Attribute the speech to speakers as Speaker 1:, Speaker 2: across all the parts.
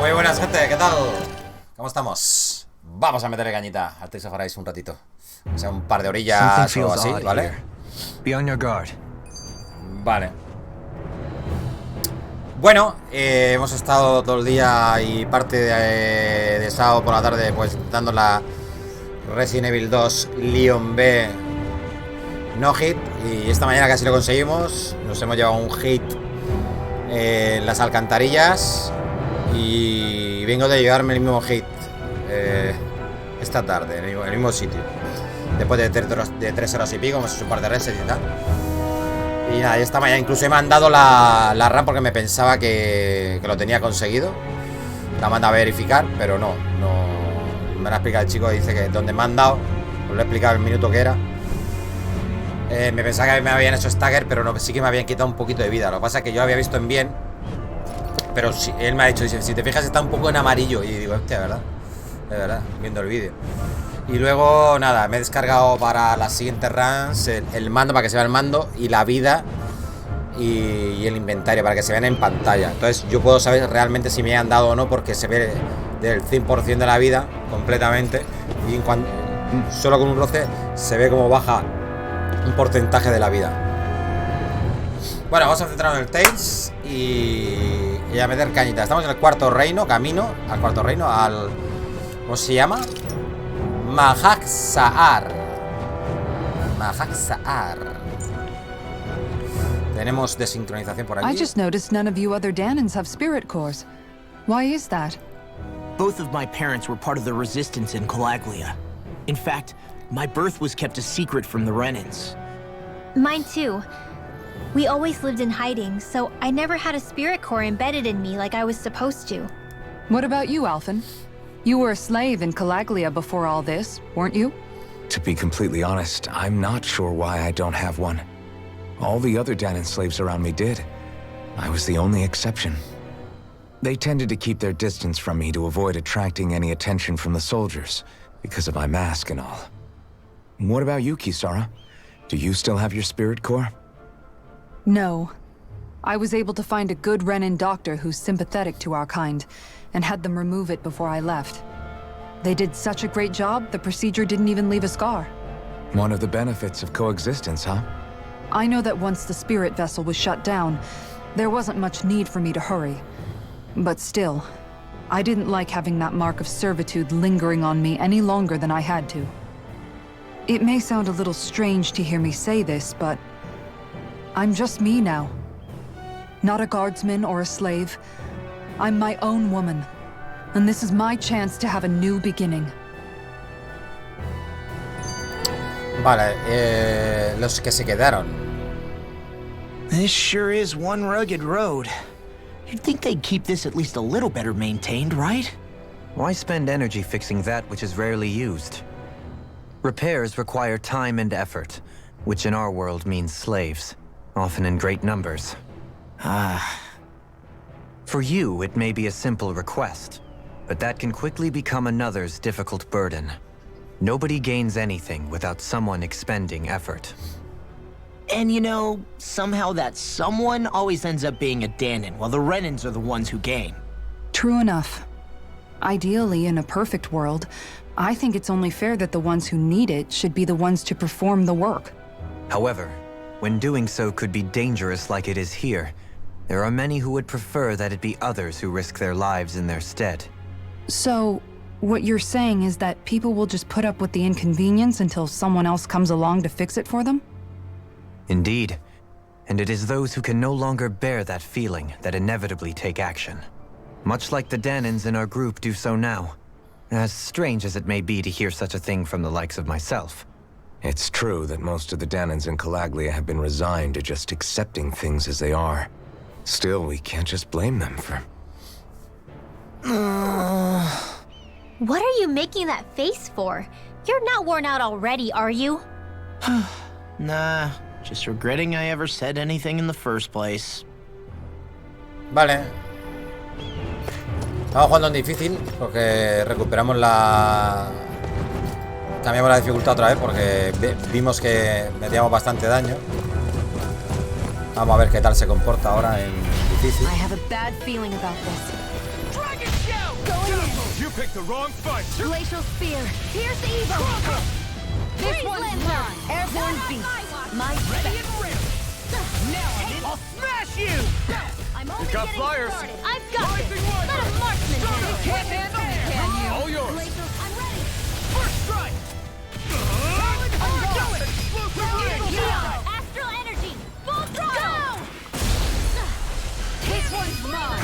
Speaker 1: Muy buenas, gente, ¿qué tal? ¿Cómo estamos? Vamos a meterle cañita al Tales of Arise un ratito. O sea, un par de orillas o así, ¿vale? Vale. Bueno, hemos estado todo el día y parte de sábado por la tarde pues dando la Resident Evil 2 Leon B no hit. Y esta mañana casi lo conseguimos. Nos hemos llevado un hit en las alcantarillas. Y vengo de llevarme el mismo hit esta tarde, en el mismo sitio. Después de 3 horas y pico, hemos hecho un par de resets y tal. Y nada, esta mañana incluso he mandado la RAM porque me pensaba que lo tenía conseguido. La manda a verificar, pero no me lo ha explicado el chico, dice que donde me han dado, os lo he explicado el minuto que era. Me pensaba que me habían hecho stagger, pero no, sí que me habían quitado un poquito de vida. Lo que pasa es que yo lo había visto en bien, pero sí, él me ha dicho, dice, si te fijas está un poco en amarillo. Y digo, hostia, ¿verdad? De verdad, viendo el vídeo. Y luego, nada, me he descargado para las siguientes runs el mando, para que se vea el mando, y la vida y el inventario, para que se vean en pantalla. Entonces yo puedo saber realmente si me han dado o no, porque se ve del 100% de la vida completamente. Y solo con un roce se ve como baja un porcentaje de la vida. Bueno, vamos a centrarnos en el Tales y a meter cañita. Estamos en el cuarto reino, camino al cuarto reino, al... ¿cómo se llama? Mahaxaar. Tenemos desincronización por aquí.
Speaker 2: I just noticed none of you other Danans have spirit cores. Why is that?
Speaker 3: Both of my parents were part of the resistance in Calaglia. In fact, my birth was kept a secret from the Renans.
Speaker 4: Mine too. We always lived in hiding, so I never had a spirit core embedded in me like I was supposed to.
Speaker 2: What about you, Alphen? You were a slave in Calaglia before all this, weren't you?
Speaker 5: To be completely honest, I'm not sure why I don't have one. All the other Danan slaves around me did. I was the only exception. They tended to keep their distance from me to avoid attracting any attention from the soldiers, because of my mask and all. What about you, Kisara? Do you still have your spirit core?
Speaker 2: No. I was able to find a good Renan doctor who's sympathetic to our kind, and had them remove it before I left. They did such a great job, the procedure didn't even leave a scar.
Speaker 5: One of the benefits of coexistence, huh?
Speaker 2: I know that once the spirit vessel was shut down, there wasn't much need for me to hurry. But still, I didn't like having that mark of servitude lingering on me any longer than I had to. It may sound a little strange to hear me say this, but I'm just me now. Not a guardsman or a slave. I'm my own woman, and this is my chance to have a new beginning.
Speaker 1: Vale, los que se quedaron.
Speaker 3: This sure is one rugged road. You'd think they'd keep this at least a little better maintained, right?
Speaker 6: Why spend energy fixing that which is rarely used? Repairs require time and effort, which in our world means slaves, often in great numbers. For you, it may be a simple request, but that can quickly become another's difficult burden. Nobody gains anything without someone expending effort.
Speaker 3: And you know, somehow that someone always ends up being a Danan, while the Renans are the ones who gain.
Speaker 2: True enough. Ideally, in a perfect world, I think it's only fair that the ones who need it should be the ones to perform the work.
Speaker 6: However, when doing so could be dangerous like it is here, there are many who would prefer that it be others who risk their lives in their stead.
Speaker 2: So, what you're saying is that people will just put up with the inconvenience until someone else comes along to fix it for them?
Speaker 6: Indeed. And it is those who can no longer bear that feeling that inevitably take action. Much like the Danans in our group do so now. As strange as it may be to hear such a thing from the likes of myself.
Speaker 5: It's true that most of the Danans in Calaglia have been resigned to just accepting things as they are. Still, we can't just blame them for...
Speaker 4: What are you making that face for? You're not worn out already, are you?
Speaker 3: Nah, just regretting I ever said anything in the first place.
Speaker 1: Vale. Estamos jugando en difícil porque recuperamos la... Cambiamos la dificultad otra vez porque vimos que metíamos bastante daño. Vamos a ver qué tal se comporta ahora en difícil.
Speaker 2: I have a bad feeling about this.
Speaker 7: Glacial spear. Pierce evil. This one's mine. Airborne beast. My ready and ready. Now I'll smash you. I'm only getting started. I've got this. Let a marksman do it. Can't handle me, can you?
Speaker 8: All yours.
Speaker 7: Glacial, I'm ready.
Speaker 8: First strike.
Speaker 7: Do it.
Speaker 8: Explosive
Speaker 7: Astral energy. Full throttle. This one's mine.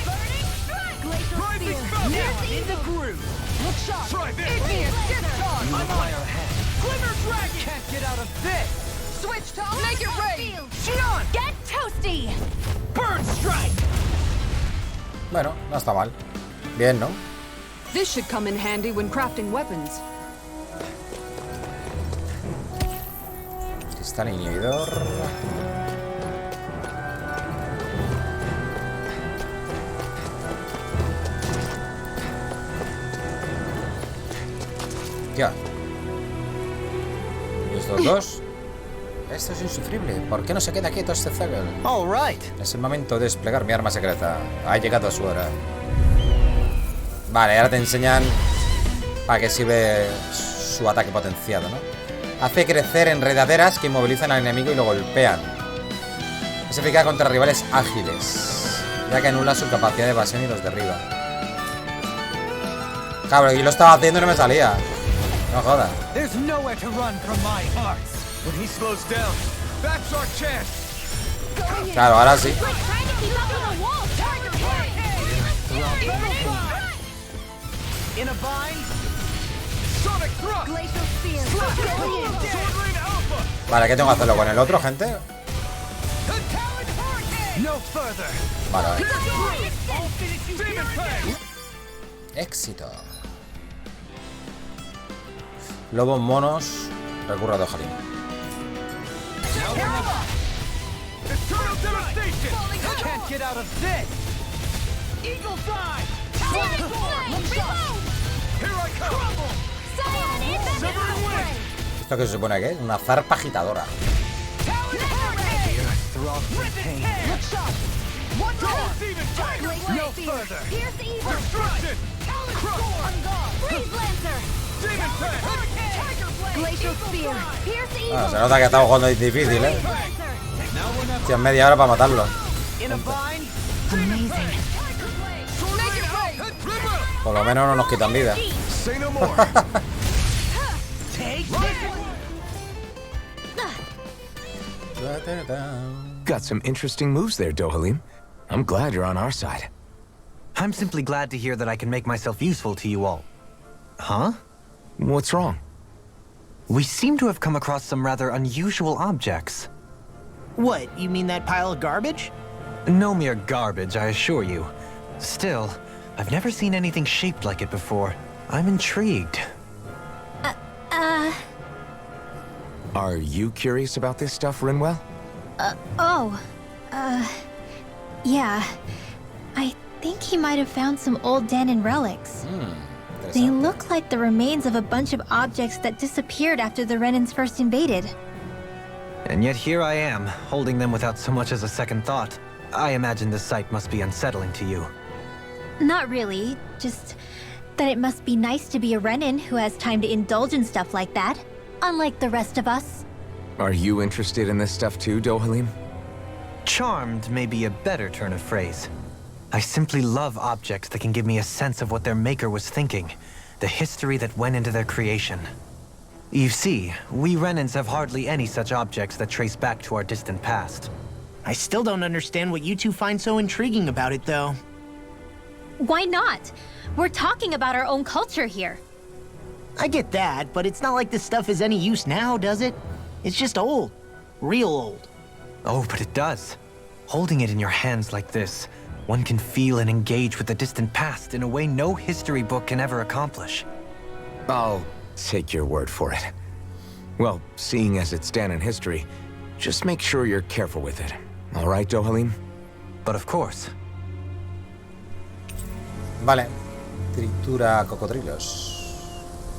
Speaker 7: Burning strike. Glacial spear.
Speaker 8: Now in the groove.
Speaker 7: Look sharp.
Speaker 8: Try this.
Speaker 7: Give me a stiff charge.
Speaker 8: You require a hand.
Speaker 7: Glimmer dragon.
Speaker 8: Can't get out of this.
Speaker 7: Switch to make it rain. Shion. Get toasty.
Speaker 8: Bird strike.
Speaker 1: Bueno, no está mal. Bien, ¿no?
Speaker 2: This should come in handy when crafting weapons.
Speaker 1: Cristal inhibidor. Ya. ¿Y estos dos? Esto es insufrible. ¿Por qué no se queda quieto este Zagel?
Speaker 3: All right.
Speaker 1: Es el momento de desplegar mi arma secreta. Ha llegado su hora. Vale, ahora te enseñan para qué sirve su ataque potenciado, ¿no? Hace crecer enredaderas que inmovilizan al enemigo y lo golpean. Es eficaz contra rivales ágiles, ya que anula su capacidad de evasión y los derriba. Cabrón, yo lo estaba haciendo y no me salía. No jodas.
Speaker 8: There's nowhere to run from my heart. When he slows down, that's our chance.
Speaker 1: Claro, ahora sí.
Speaker 7: Like trying to keep up with a wall. Target
Speaker 8: In a bind. Sonic thrust.
Speaker 7: Glacial spear.
Speaker 8: Sword Rain Alpha.
Speaker 1: Vale, ¿qué tengo que hacerlo con el otro, gente?
Speaker 8: The Talon Hurricane. No further.
Speaker 1: Vale, vale.
Speaker 8: I'll finish you Demon Fang.
Speaker 1: Éxito. Lobos monos. Recurra de Ojalín.
Speaker 8: Eternal devastation. Can't get out of this. Eagle Fly.
Speaker 7: Reload.
Speaker 8: Here I come. Severing Wing.
Speaker 1: ¿Esto qué se supone que es? Una zarpa agitadora.
Speaker 8: No further.
Speaker 7: Pierce evil.
Speaker 8: Destruction.
Speaker 7: Freeze Lancer.
Speaker 8: Demon Fang.
Speaker 7: Glacial spear. Pierce evil.
Speaker 1: Ah, se nota que estamos jugando difícil, ¿eh? Hostia, media hora para matarlo.
Speaker 8: In a bind.
Speaker 7: Amazing.
Speaker 1: Por lo menos no nos quitan vida.
Speaker 8: Say no more. Take this.
Speaker 5: Got some interesting moves there, Dohalim. I'm glad you're on our side.
Speaker 6: I'm simply glad to hear that I can make myself useful to you all. Huh?
Speaker 5: What's wrong?
Speaker 6: We seem to have come across some rather unusual objects.
Speaker 3: What, you mean that pile of garbage?
Speaker 6: No mere garbage, I assure you. Still, I've never seen anything shaped like it before. I'm intrigued.
Speaker 5: Are you curious about this stuff, Rinwell?
Speaker 4: Yeah. I think he might have found some old Danon relics. They
Speaker 1: Interesante.
Speaker 4: look like the remains of a bunch of objects that disappeared after the Renans first invaded.
Speaker 6: And yet here I am, holding them without so much as a second thought. I imagine the sight must be unsettling to you.
Speaker 4: Not really, just that it must be nice to be a Renan who has time to indulge in stuff like that, unlike the rest of us.
Speaker 5: Are you interested in this stuff too, Dohalim?
Speaker 6: Charmed may be a better turn of phrase. I simply love objects that can give me a sense of what their maker was thinking, the history that went into their creation. You see, we Renans have hardly any such objects that trace back to our distant past.
Speaker 3: I still don't understand what you two find so intriguing about it, though.
Speaker 4: Why not? We're talking about our own culture here.
Speaker 3: I get that, but it's not like this stuff is any use now, does it? It's just old. Real old.
Speaker 6: Oh, but it does. Holding it in your hands like this, one can feel and engage with the distant past in a way no history book can ever accomplish.
Speaker 5: I'll take your word for it. Well, seeing as it's Danon history, just make sure you're careful with it. All right, Dohalim?
Speaker 6: But of course.
Speaker 1: Vale. Tritura cocodrilos.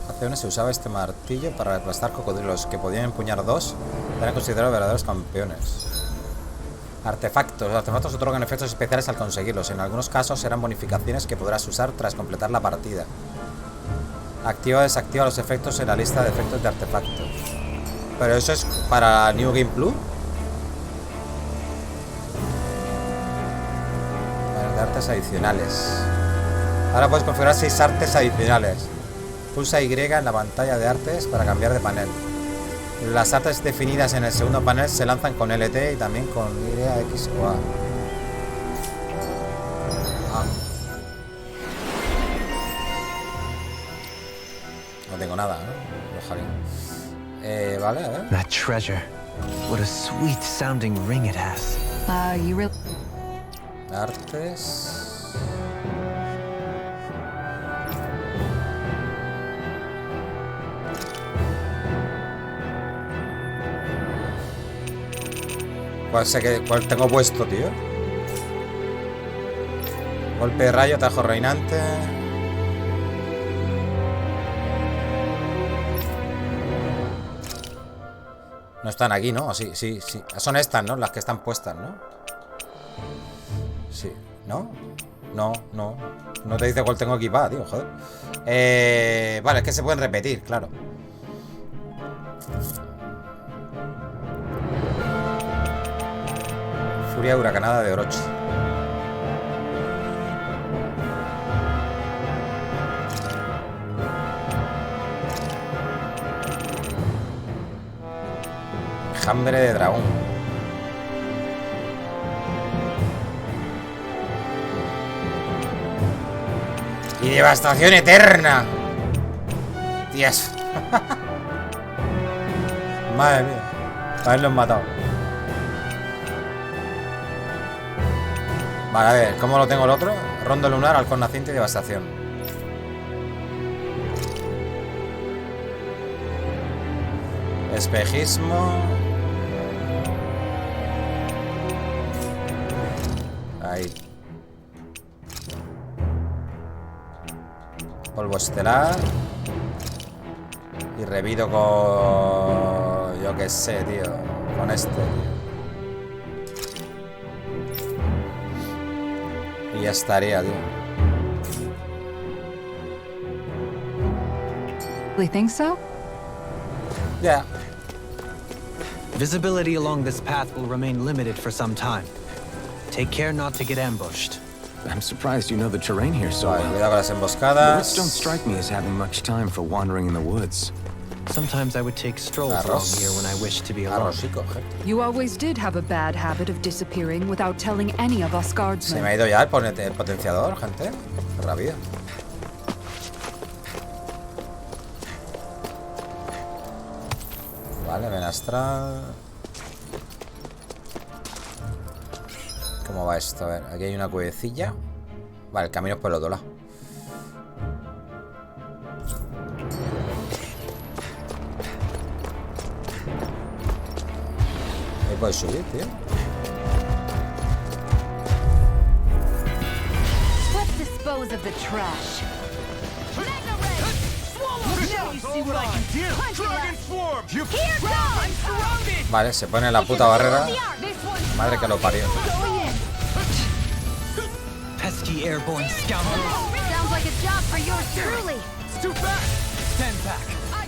Speaker 1: Hace años se usaba este martillo para aplastar cocodrilos que podían empuñar dos. Eran considerados verdaderos campeones. Artefactos. Los artefactos otorgan efectos especiales al conseguirlos. En algunos casos serán bonificaciones que podrás usar tras completar la partida. Activa o desactiva los efectos en la lista de efectos de artefactos. Pero eso es para New Game Plus. De artes adicionales. Ahora puedes configurar 6 artes adicionales. Pulsa Y en la pantalla de artes para cambiar de panel. Las artes definidas en el segundo panel se lanzan con LT y también con Y, X o A. No tengo nada, ¿no? Ojalá. Vale, a ver.
Speaker 6: That treasure. What a sweet sounding ring it has.
Speaker 2: You really...
Speaker 1: Artes. ¿Cuál tengo puesto, tío? Golpe de rayo, tajo reinante. No están aquí, ¿no? Sí, sí, sí. Son estas, ¿no? Las que están puestas, ¿no? Sí. ¿No? No, no. No te dice cuál tengo equipada, tío, joder. Vale, es que se pueden repetir, claro. Furia huracanada de Orochi. Hambre de dragón. Y devastación eterna. Dios. Madre mía. Haberlos matado. Vale, a ver, ¿cómo lo tengo el otro? Rondo lunar, halcón naciente y devastación. Espejismo. Ahí. Polvo estelar. Y revido con... yo qué sé, tío. Con este, tío. Y ya estaría, tío.
Speaker 2: Really think so?
Speaker 1: Yeah.
Speaker 6: Visibility along this path will remain limited for some time. Take care not to get ambushed.
Speaker 5: I'm surprised you know the terrain here so
Speaker 1: Vale,
Speaker 5: well.
Speaker 1: cuidado con las
Speaker 5: The
Speaker 1: emboscadas.
Speaker 5: woods don't strike me as having much time for wandering in the woods.
Speaker 6: Sometimes I would take strolls along here when I wish to be alone.
Speaker 1: Arrosico, gente.
Speaker 2: You always did have a bad habit of disappearing without telling any of us
Speaker 1: Se
Speaker 2: guardsmen.
Speaker 1: me ha ido ya el potenciador, gente. Qué rabia. Vale, ven astral. ¿Cómo va esto? A ver, aquí hay una cuevecilla. Vale, el camino es por el otro lado. Ahí puedes subir, tío.
Speaker 7: Let's dispose of the trash.
Speaker 1: Vale, se pone la puta barrera. Madre que lo parió.
Speaker 6: Pesky airborne scoundrels.
Speaker 7: Sounds like a job for yours truly.
Speaker 8: It's too fast!
Speaker 6: Stand back.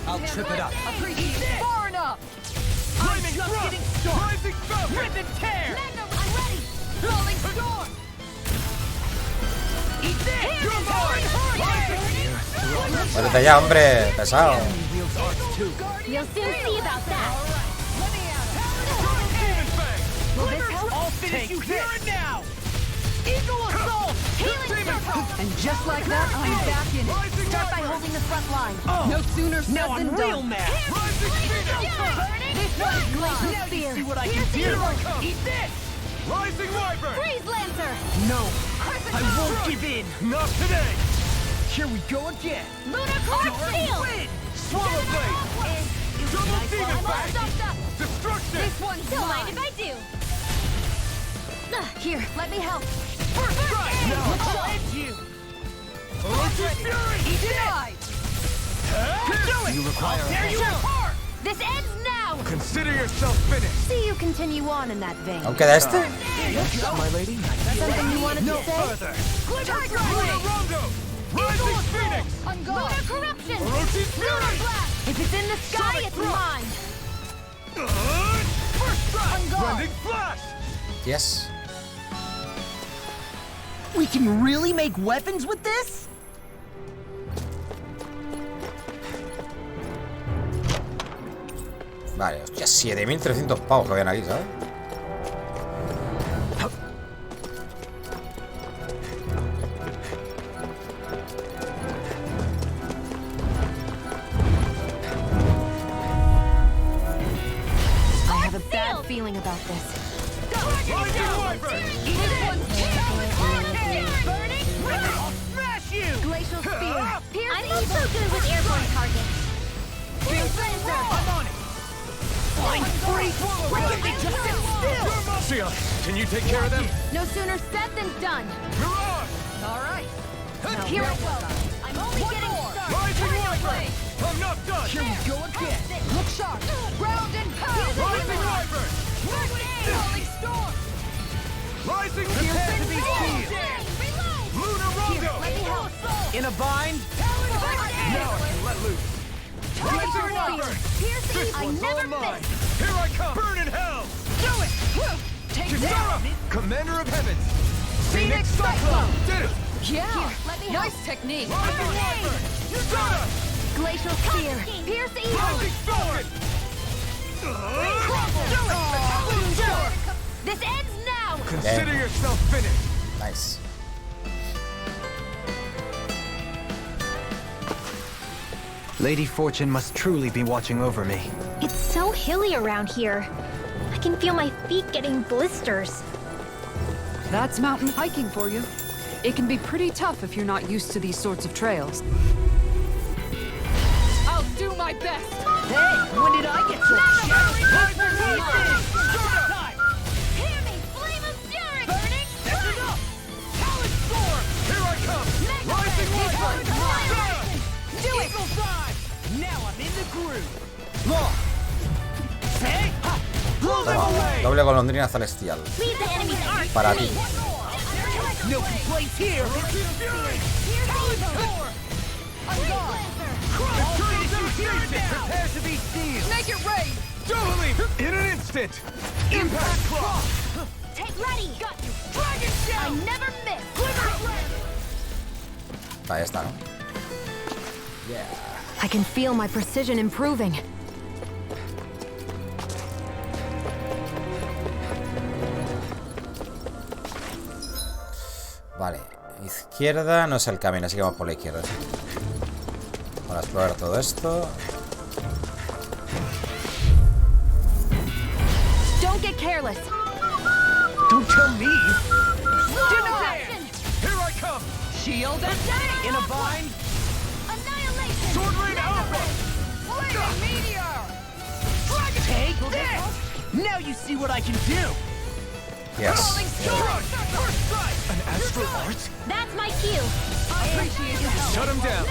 Speaker 6: I'll trip it up.
Speaker 7: Far enough.
Speaker 8: I'm just getting started! Rising Falcon! Rip and tear!
Speaker 7: I'm ready. Rolling storm. Eat this.
Speaker 8: You're mine!
Speaker 1: Muérete ya, hombre. Pesado.
Speaker 7: You'll soon see about that. Will this help?
Speaker 8: I'll finish you here and now!
Speaker 7: Eagle assault. Healing circle.
Speaker 2: And just like that, I'm back in it.
Speaker 8: Rising
Speaker 7: Start by
Speaker 8: Viper!
Speaker 7: holding the front line.
Speaker 2: No sooner said
Speaker 8: Now
Speaker 2: than
Speaker 8: I'm real
Speaker 2: done.
Speaker 8: mad! Rising Phoenix!
Speaker 7: This one is glacial
Speaker 8: Now you
Speaker 7: spear.
Speaker 8: see what I can
Speaker 7: Here's
Speaker 8: do!
Speaker 7: the evil.
Speaker 8: Eat this! Rising Wyvern!
Speaker 7: Freeze lancer.
Speaker 8: No! I won't give in! Not today! Here we go again!
Speaker 7: Lunar Clark Seal.
Speaker 8: Win! Swallow Blade! Double Demon
Speaker 7: I'm all
Speaker 8: Blade!
Speaker 7: stuffed up.
Speaker 8: Destruction!
Speaker 7: This one's don't mind if I do. Here, let me help.
Speaker 8: First strike! Now I'll end you! Orochi's Fury!
Speaker 7: Die.
Speaker 8: Do it!
Speaker 6: You require
Speaker 8: Tear you apart!
Speaker 7: This ends now.
Speaker 8: Consider yourself finished.
Speaker 7: See you continue on in that vein.
Speaker 1: ¿Aún queda este?
Speaker 3: My lady?
Speaker 7: Something you wanted
Speaker 8: No
Speaker 7: to say?
Speaker 8: further.
Speaker 7: Tiger
Speaker 8: Rongo! Rising Phoenix!
Speaker 7: Lunar corruption!
Speaker 8: Orochi's
Speaker 7: Lunar
Speaker 8: Fury!
Speaker 7: blast! If it's in the sky,
Speaker 8: Sonic
Speaker 7: it's
Speaker 8: thrust!
Speaker 7: mine!
Speaker 8: First strike!
Speaker 7: Ungol!
Speaker 8: Rending flash!
Speaker 1: Yes.
Speaker 3: We can really make weapons with this?
Speaker 1: Vale, hostia, 7.300 pavos que habían aquí, ¿sabes?
Speaker 7: I have a bad feeling about this.
Speaker 8: Rising Wyvern! I'll smash you!
Speaker 7: Glacial Spear! I'm also good with airborne targets. Fierce Lancer!
Speaker 8: I'm on it!
Speaker 3: Flying freak! Why can't they just sit still?
Speaker 8: Sheila, can you take care of them?
Speaker 7: No sooner said than done.
Speaker 8: Mirage!
Speaker 7: All right. Now here I go. I'm only getting started.
Speaker 8: Rising Wyvern! I'm not done!
Speaker 3: Here we go again.
Speaker 7: Look sharp. Ground and pound.
Speaker 8: Rising Wyvern!
Speaker 7: Rolling storm.
Speaker 8: Rising Prepare to be seized! Lunar Rongo!
Speaker 7: Let me help.
Speaker 3: In a bind?
Speaker 8: Now I can let loose! Rising Wyvern!
Speaker 7: Pierce
Speaker 8: This
Speaker 7: I
Speaker 8: one's all
Speaker 7: never
Speaker 8: mine!
Speaker 7: miss.
Speaker 8: Here I come! Burn in hell!
Speaker 3: Do it! Take
Speaker 8: Kisara! Commander of Heavens!
Speaker 3: Phoenix Cyclone!
Speaker 8: Did it!
Speaker 7: Yeah. Let me help.
Speaker 3: technique.
Speaker 8: Rising Wyvern! Kisara!
Speaker 7: Glacial Spear. Pierce evil.
Speaker 8: Rising Falcon!
Speaker 7: This ends now.
Speaker 8: Consider yourself finished!
Speaker 1: Nice.
Speaker 6: Lady Fortune must truly be watching over me.
Speaker 4: It's so hilly around here. I can feel my feet getting blisters.
Speaker 2: That's mountain hiking for you. It can be pretty tough if you're not used to these sorts of trails. I'll do my best.
Speaker 3: Hey, when did I get so
Speaker 7: Hear me, flame of fury. Burning.
Speaker 8: Talon Storm! Here I come! Rising Wyvern!
Speaker 7: Do it.
Speaker 3: Now I'm in the groove. Look. Hey, ha.
Speaker 8: Blow them
Speaker 1: Toma,
Speaker 8: away!
Speaker 1: doble golondrina celestial.
Speaker 4: Leave the enemy's arc.
Speaker 1: Para ti.
Speaker 3: No complaints here.
Speaker 8: Orochi's Fury! Talon Storm! Prepare to be seized!
Speaker 3: Make it rain.
Speaker 8: Dueling! In an instant! Impact Cross!
Speaker 7: Take ready. Got you. Dragon shell. I never miss.
Speaker 1: Ahí está, ¿no?
Speaker 7: I can feel my precision improving.
Speaker 1: Vale, izquierda no es el camino, así que vamos por la izquierda. Para explorar todo esto.
Speaker 7: Don't get careless.
Speaker 3: Don't tell me.
Speaker 8: Here I come!
Speaker 3: Shield in a bind.
Speaker 7: Annihilation.
Speaker 8: Sword Rain Alpha!
Speaker 7: Flaming meteor.
Speaker 3: Take this. Now you see what I can do.
Speaker 1: Yes.
Speaker 8: Crush! First strike! An astral art?
Speaker 4: That's my cue.
Speaker 7: Appreciate your help.
Speaker 8: Shut him down!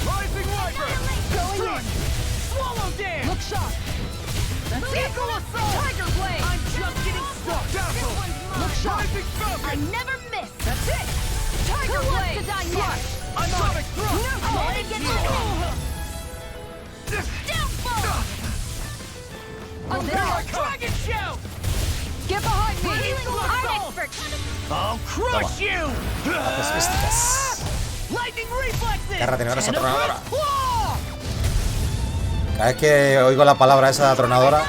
Speaker 8: Rising Wyvern!
Speaker 7: Going in.
Speaker 3: Swallow dance.
Speaker 7: Look sharp.
Speaker 3: Eagle assault.
Speaker 7: Tiger blade.
Speaker 3: I'm just getting started.
Speaker 8: Dazzle!
Speaker 7: Look sharp.
Speaker 8: Rising
Speaker 7: I
Speaker 8: Falcon!
Speaker 7: never miss.
Speaker 3: That's it.
Speaker 7: Tiger
Speaker 3: Who wants
Speaker 7: blade.
Speaker 3: to die
Speaker 7: Slash.
Speaker 3: next? I'm on
Speaker 8: Sonic
Speaker 3: it.
Speaker 8: Thrust!
Speaker 7: I'm gonna get downfall.
Speaker 8: Here I come!
Speaker 3: Dragon shout.
Speaker 7: Get behind me.
Speaker 3: I'm
Speaker 7: expert.
Speaker 3: I'll crush you.
Speaker 1: Artes místicas.
Speaker 3: Lightning reflexes.
Speaker 1: Garra tenedora
Speaker 3: And a
Speaker 1: atronadora.
Speaker 3: red claw.
Speaker 1: Cada vez que oigo la palabra esa de atronadora,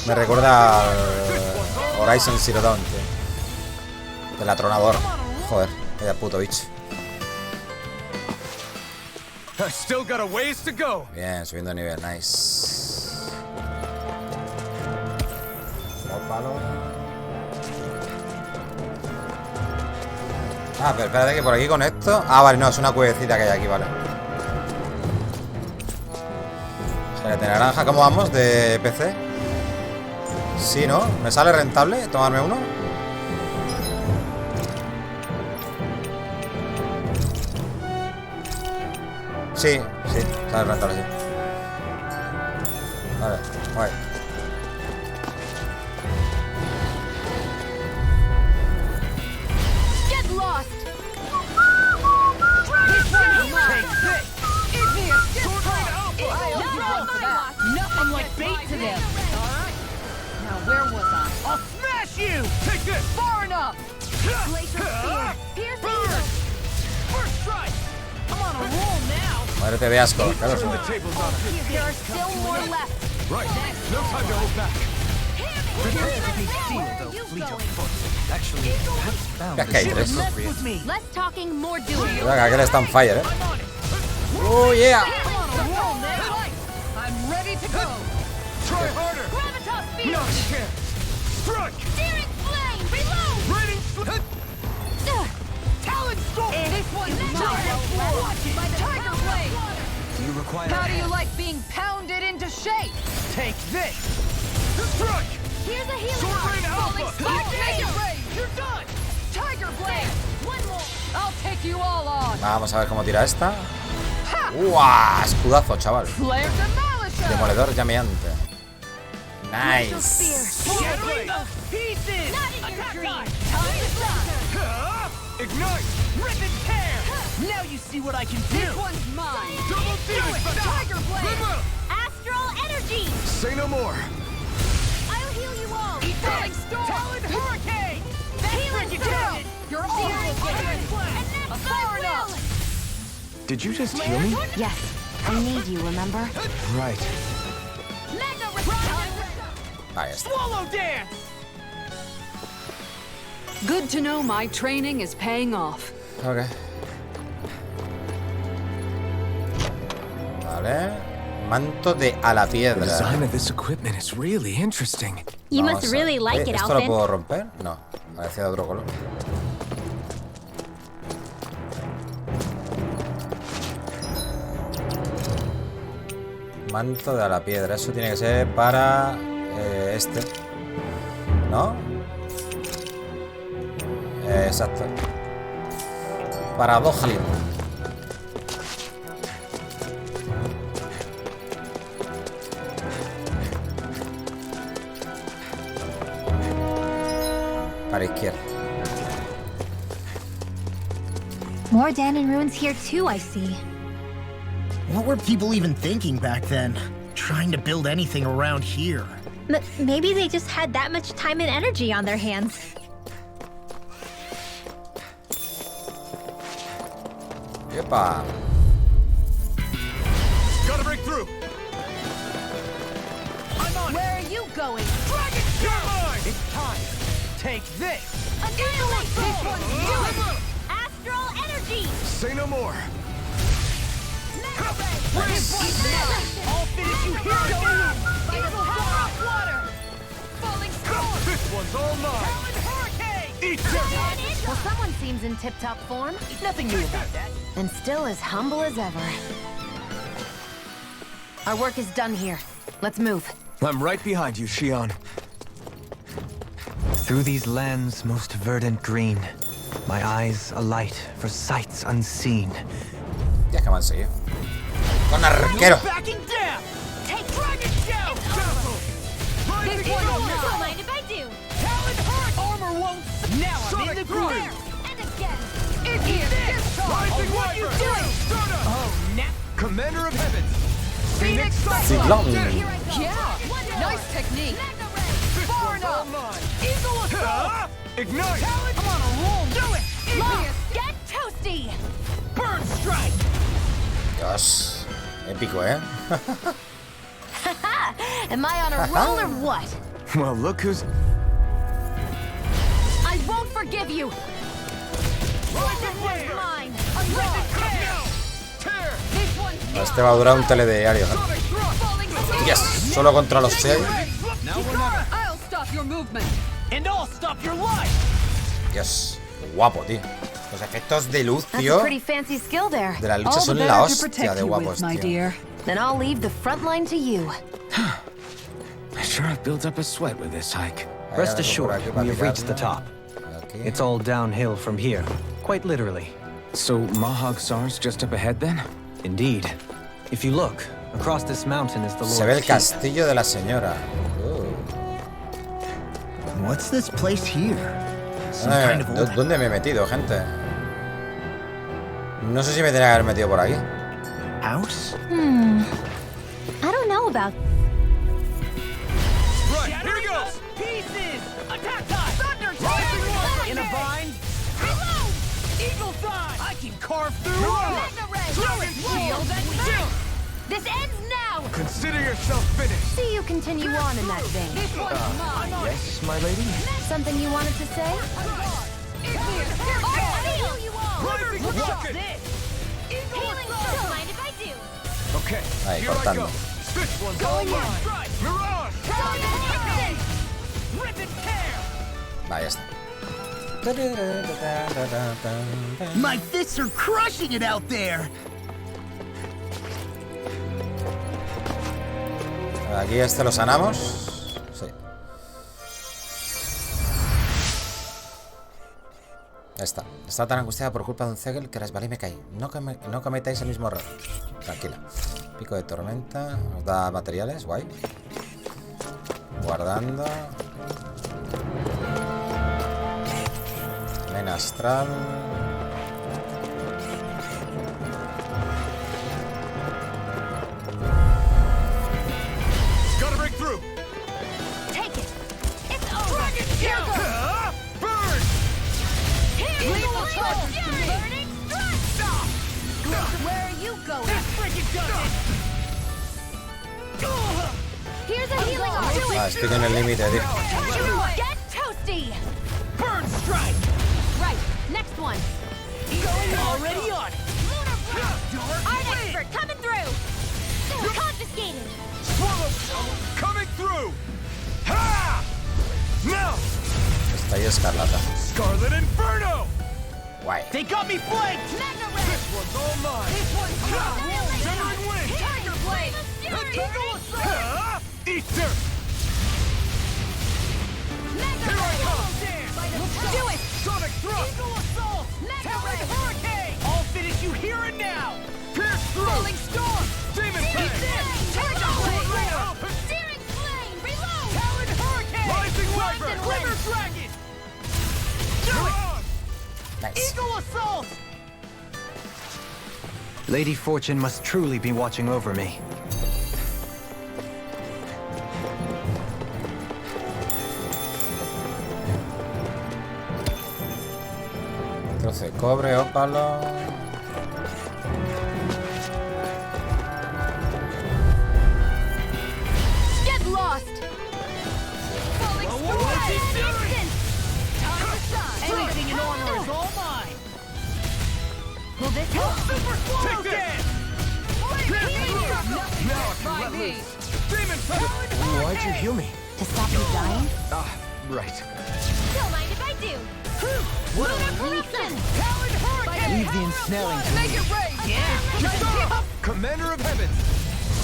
Speaker 1: me recuerda al Horizon Zero Dawn, tío. Del atronador. Joder, vaya puto bicho.
Speaker 8: I still got a ways to go!
Speaker 1: Bien, subiendo de nivel, nice. Palo. Ah, pero espérate que por aquí con esto. Ah, vale, no, es una cuevecita que hay aquí, vale. Gelete naranja, ¿cómo vamos? ¿De PC? Sí, ¿no? ¿Me sale rentable tomarme uno? Sí, sí, sale rentable, sí. Vale, guay.
Speaker 7: I'm like bait to them. Alright. Now where was I? I'll smash you! Take this! Far enough! Glacial spear! Pierce the eagle! First strike! I'm on a roll now!
Speaker 1: Muérete de asco, claro.
Speaker 8: Turn the tables on her.
Speaker 7: There are still more left!
Speaker 8: Right. No time to hold back.
Speaker 6: Actually, that's found.
Speaker 1: Es que hay tres.
Speaker 7: Less talking, more doing.
Speaker 1: Cuidado, que aquel está on fire, Oh, yeah.
Speaker 7: I'm on a roll now! I'm ready to go!
Speaker 8: Try harder.
Speaker 7: Gravitas spear!
Speaker 8: No, you can't. Strike.
Speaker 7: Searing flame! Reload!
Speaker 8: Raining
Speaker 7: Talon storm! This one's mine! Watch it! By the Tiger Blade!
Speaker 6: Do you require?
Speaker 7: How do you like being pounded into shape?
Speaker 8: Take this. Strike.
Speaker 7: Here's a healing
Speaker 8: Sword Rain
Speaker 7: Falling
Speaker 8: Alpha.
Speaker 7: Spark! Make it rain! You're done! Tiger Blade! One more! I'll take you all on!
Speaker 1: Vamos a ver cómo tira esta. ¡Uah! Escudazo, chaval.
Speaker 7: Flare Demolisher!
Speaker 1: Demoledor llameante.
Speaker 7: Glacial
Speaker 1: Nice.
Speaker 7: Spear! Shattering the pieces! Not in your dream! Time to shine!
Speaker 8: Ignite.
Speaker 7: Rip and tear! Now you see what I can do! This one's mine!
Speaker 8: Double
Speaker 7: Do
Speaker 8: Phoenix.
Speaker 7: it! Tiger Blade!
Speaker 4: Astral energy!
Speaker 8: Say no more.
Speaker 4: I'll heal you all!
Speaker 7: Falling Storm! Talon Hurricane!
Speaker 4: Healing
Speaker 7: Down! You're all far enough!
Speaker 5: Did you just heal me?
Speaker 4: Yes, I need you, remember?
Speaker 5: Right.
Speaker 7: Mega
Speaker 1: Ahí está.
Speaker 7: Swallow Dance!
Speaker 2: Good to know my training is paying off.
Speaker 1: Ok. Vale. Manto de a la
Speaker 5: The
Speaker 1: piedra.
Speaker 5: design of this equipment is really interesting.
Speaker 4: You
Speaker 1: Vamos
Speaker 4: must
Speaker 1: a-
Speaker 4: really like it,
Speaker 1: ¿Esto lo
Speaker 4: Alvin.
Speaker 1: puedo romper? No. Parecía de otro color. Manto de a la piedra. Eso tiene que ser para este. ¿No? Exacto. Para Dojalin. Para izquierda.
Speaker 4: More Danon ruins here too, I see.
Speaker 3: What were people even thinking back then? Trying to build anything around here.
Speaker 4: Maybe they just had that much time and energy on their hands.
Speaker 1: Epa.
Speaker 8: Gotta break through.
Speaker 7: I'm on. Where are you going? Dragon Shot! It's time. Take this.
Speaker 4: Annihilate!
Speaker 7: This one's yours.
Speaker 4: Astral energy!
Speaker 8: Say no more.
Speaker 7: I'll finish you here. By the power of water. Falling Storm.
Speaker 8: This one's all mine.
Speaker 7: Talon Hurricane.
Speaker 8: Eat this.
Speaker 9: Well, someone seems in tip-top form.
Speaker 7: Nothing new about that.
Speaker 9: And still as humble as ever. Our work is done here. Let's move.
Speaker 5: I'm right behind you, Shion.
Speaker 6: Through these lands most verdant green, my eyes alight for sights unseen.
Speaker 1: Ya que me han seguido. Con arquero.
Speaker 7: Backing down.
Speaker 4: Take
Speaker 7: Dragon Shell.
Speaker 4: This one will not mind if I do.
Speaker 7: Talon Hurricane. Armor won't. Now I'm in the groove.
Speaker 4: And again.
Speaker 7: It's this time.
Speaker 8: Rising
Speaker 7: What you
Speaker 8: Wyvern.
Speaker 7: doing?
Speaker 8: Stardust.
Speaker 7: Oh, now.
Speaker 8: Commander of Heavens.
Speaker 7: Phoenix
Speaker 1: Ciclón.
Speaker 7: Here I go. Yeah. Nice technique.
Speaker 8: This
Speaker 7: Far
Speaker 8: one's all
Speaker 7: enough.
Speaker 8: mine.
Speaker 7: Eagle assault.
Speaker 8: Ignite.
Speaker 7: Talon. I'm on a roll. Do it.
Speaker 4: Lock, get toasty!
Speaker 7: Burn strike.
Speaker 1: Dios. Épico, ¿eh?
Speaker 9: Am I on a roll or what?
Speaker 5: Well, look who's...
Speaker 9: I won't forgive you!
Speaker 7: Rising
Speaker 4: One's mine!
Speaker 8: Tear.
Speaker 7: This one's
Speaker 1: Este va a durar un telediario, ¿eh?
Speaker 8: Sonic thrust.
Speaker 7: falling Storm.
Speaker 1: Yes. Solo contra los 6.
Speaker 7: Now we're not. I'll stop your movement. And I'll stop your life.
Speaker 1: Dios. Qué guapo, tío. Los efectos de luz,
Speaker 9: That's
Speaker 1: tío,
Speaker 9: a pretty fancy skill there.
Speaker 1: de la lucha
Speaker 2: All the
Speaker 1: son
Speaker 2: better
Speaker 1: la
Speaker 2: to
Speaker 1: hostia
Speaker 2: protect
Speaker 1: de
Speaker 2: you
Speaker 1: guapos,
Speaker 2: with, my
Speaker 1: tío.
Speaker 2: dear.
Speaker 9: Then I'll leave the front line to you.
Speaker 5: I sure have built up a sweat with this hike.
Speaker 1: Hay
Speaker 6: Rest
Speaker 1: algo por
Speaker 6: assured,
Speaker 1: aquí para
Speaker 6: we have reached the
Speaker 1: picarla.
Speaker 6: top.
Speaker 1: Aquí.
Speaker 6: It's all downhill from here, quite literally.
Speaker 5: So, Mahog Sar's just up ahead then?
Speaker 6: Indeed. If you look, across this mountain is the
Speaker 1: Se ve el
Speaker 6: Lord's keep.
Speaker 1: castillo de la señora.
Speaker 3: What's this place here? Some kind of old
Speaker 1: ¿Dónde me he metido, gente? No sé si me tenía que haber metido por aquí.
Speaker 3: house?
Speaker 4: I don't know about...
Speaker 8: Alright, here he goes!
Speaker 7: Pieces! Attack time! Thunder time! In a bind? Reload! Eagle time! I can carve through
Speaker 8: Mirage!
Speaker 7: Dragon shield and shield!
Speaker 9: This ends now!
Speaker 8: Consider yourself finished!
Speaker 9: See you continue on in that vein.
Speaker 7: This one's mine!
Speaker 5: Yes, my lady?
Speaker 9: Something you wanted to say?
Speaker 8: Rising rocket!
Speaker 7: Healing
Speaker 4: Don't mind if I do.
Speaker 8: Okay,
Speaker 1: Ahí,
Speaker 8: here I
Speaker 1: cortando.
Speaker 8: go. This one's all mine! Mirage!
Speaker 7: Rip and tear!
Speaker 1: Va, ya está.
Speaker 3: My fists are crushing it out there.
Speaker 1: Aquí este lo sanamos. Sí. Está. Estaba tan angustiada por culpa de un Zegel que resbalé y me caí. No cometáis el mismo error. Tranquila. Pico de tormenta. Nos da materiales. Guay. Guardando. Mena astral.
Speaker 8: Gotta break through!
Speaker 4: Take it. It's over.
Speaker 7: Here goes!
Speaker 8: Burn!
Speaker 7: Lethal charge!
Speaker 4: Burning strike.
Speaker 9: Where are you going?
Speaker 7: That freaking does it!
Speaker 9: Here's a healing arm.
Speaker 1: Ah, estoy con el límite, tío.
Speaker 9: Get toasty!
Speaker 7: Burn strike!
Speaker 9: Right, next one.
Speaker 7: Going already on it!
Speaker 4: Art expert coming through. Confiscated.
Speaker 8: Swallow! Coming through! Ha! Now!
Speaker 1: Está ahí Escarlata.
Speaker 8: Scarlet Inferno!
Speaker 1: Guay.
Speaker 7: They got me flanked!
Speaker 8: This one's all mine!
Speaker 7: This one's mine!
Speaker 8: Severing Wind!
Speaker 7: Tiger blade! Eagle assault!
Speaker 8: Ha! Eat dirt! Here I come!
Speaker 7: Do it!
Speaker 8: Sonic thrust!
Speaker 7: Eagle assault! Terran hurricane! I'll finish you here and now!
Speaker 8: Pierce through!
Speaker 7: Falling storm!
Speaker 8: Demon
Speaker 7: Eat
Speaker 8: Fang!
Speaker 7: this! Tiger blade!
Speaker 4: Searing flame. Reload.
Speaker 7: Talon hurricane!
Speaker 8: Rising Wyvern!
Speaker 7: Quiver dragon! Do it!
Speaker 1: Nice.
Speaker 7: Eagle assault!
Speaker 6: Lady Fortune must truly be watching over me.
Speaker 1: Trozo de cobre, ópalo.
Speaker 9: Get lost!
Speaker 7: Falling storm! Anything in honor is all mine!
Speaker 9: Will this help?
Speaker 7: Super swallow
Speaker 8: Take this!
Speaker 7: dance!
Speaker 8: Now I can let loose! Demon Fang!
Speaker 5: Why'd you heal me?
Speaker 9: To stop you dying?
Speaker 5: Ah, right.
Speaker 4: Don't mind if I do.
Speaker 7: What a
Speaker 4: Reproduction.
Speaker 7: Talon hurricane!
Speaker 5: Leave the ensnaring to
Speaker 7: Make
Speaker 5: me.
Speaker 7: it rain! Yeah!
Speaker 8: Commander of Heaven!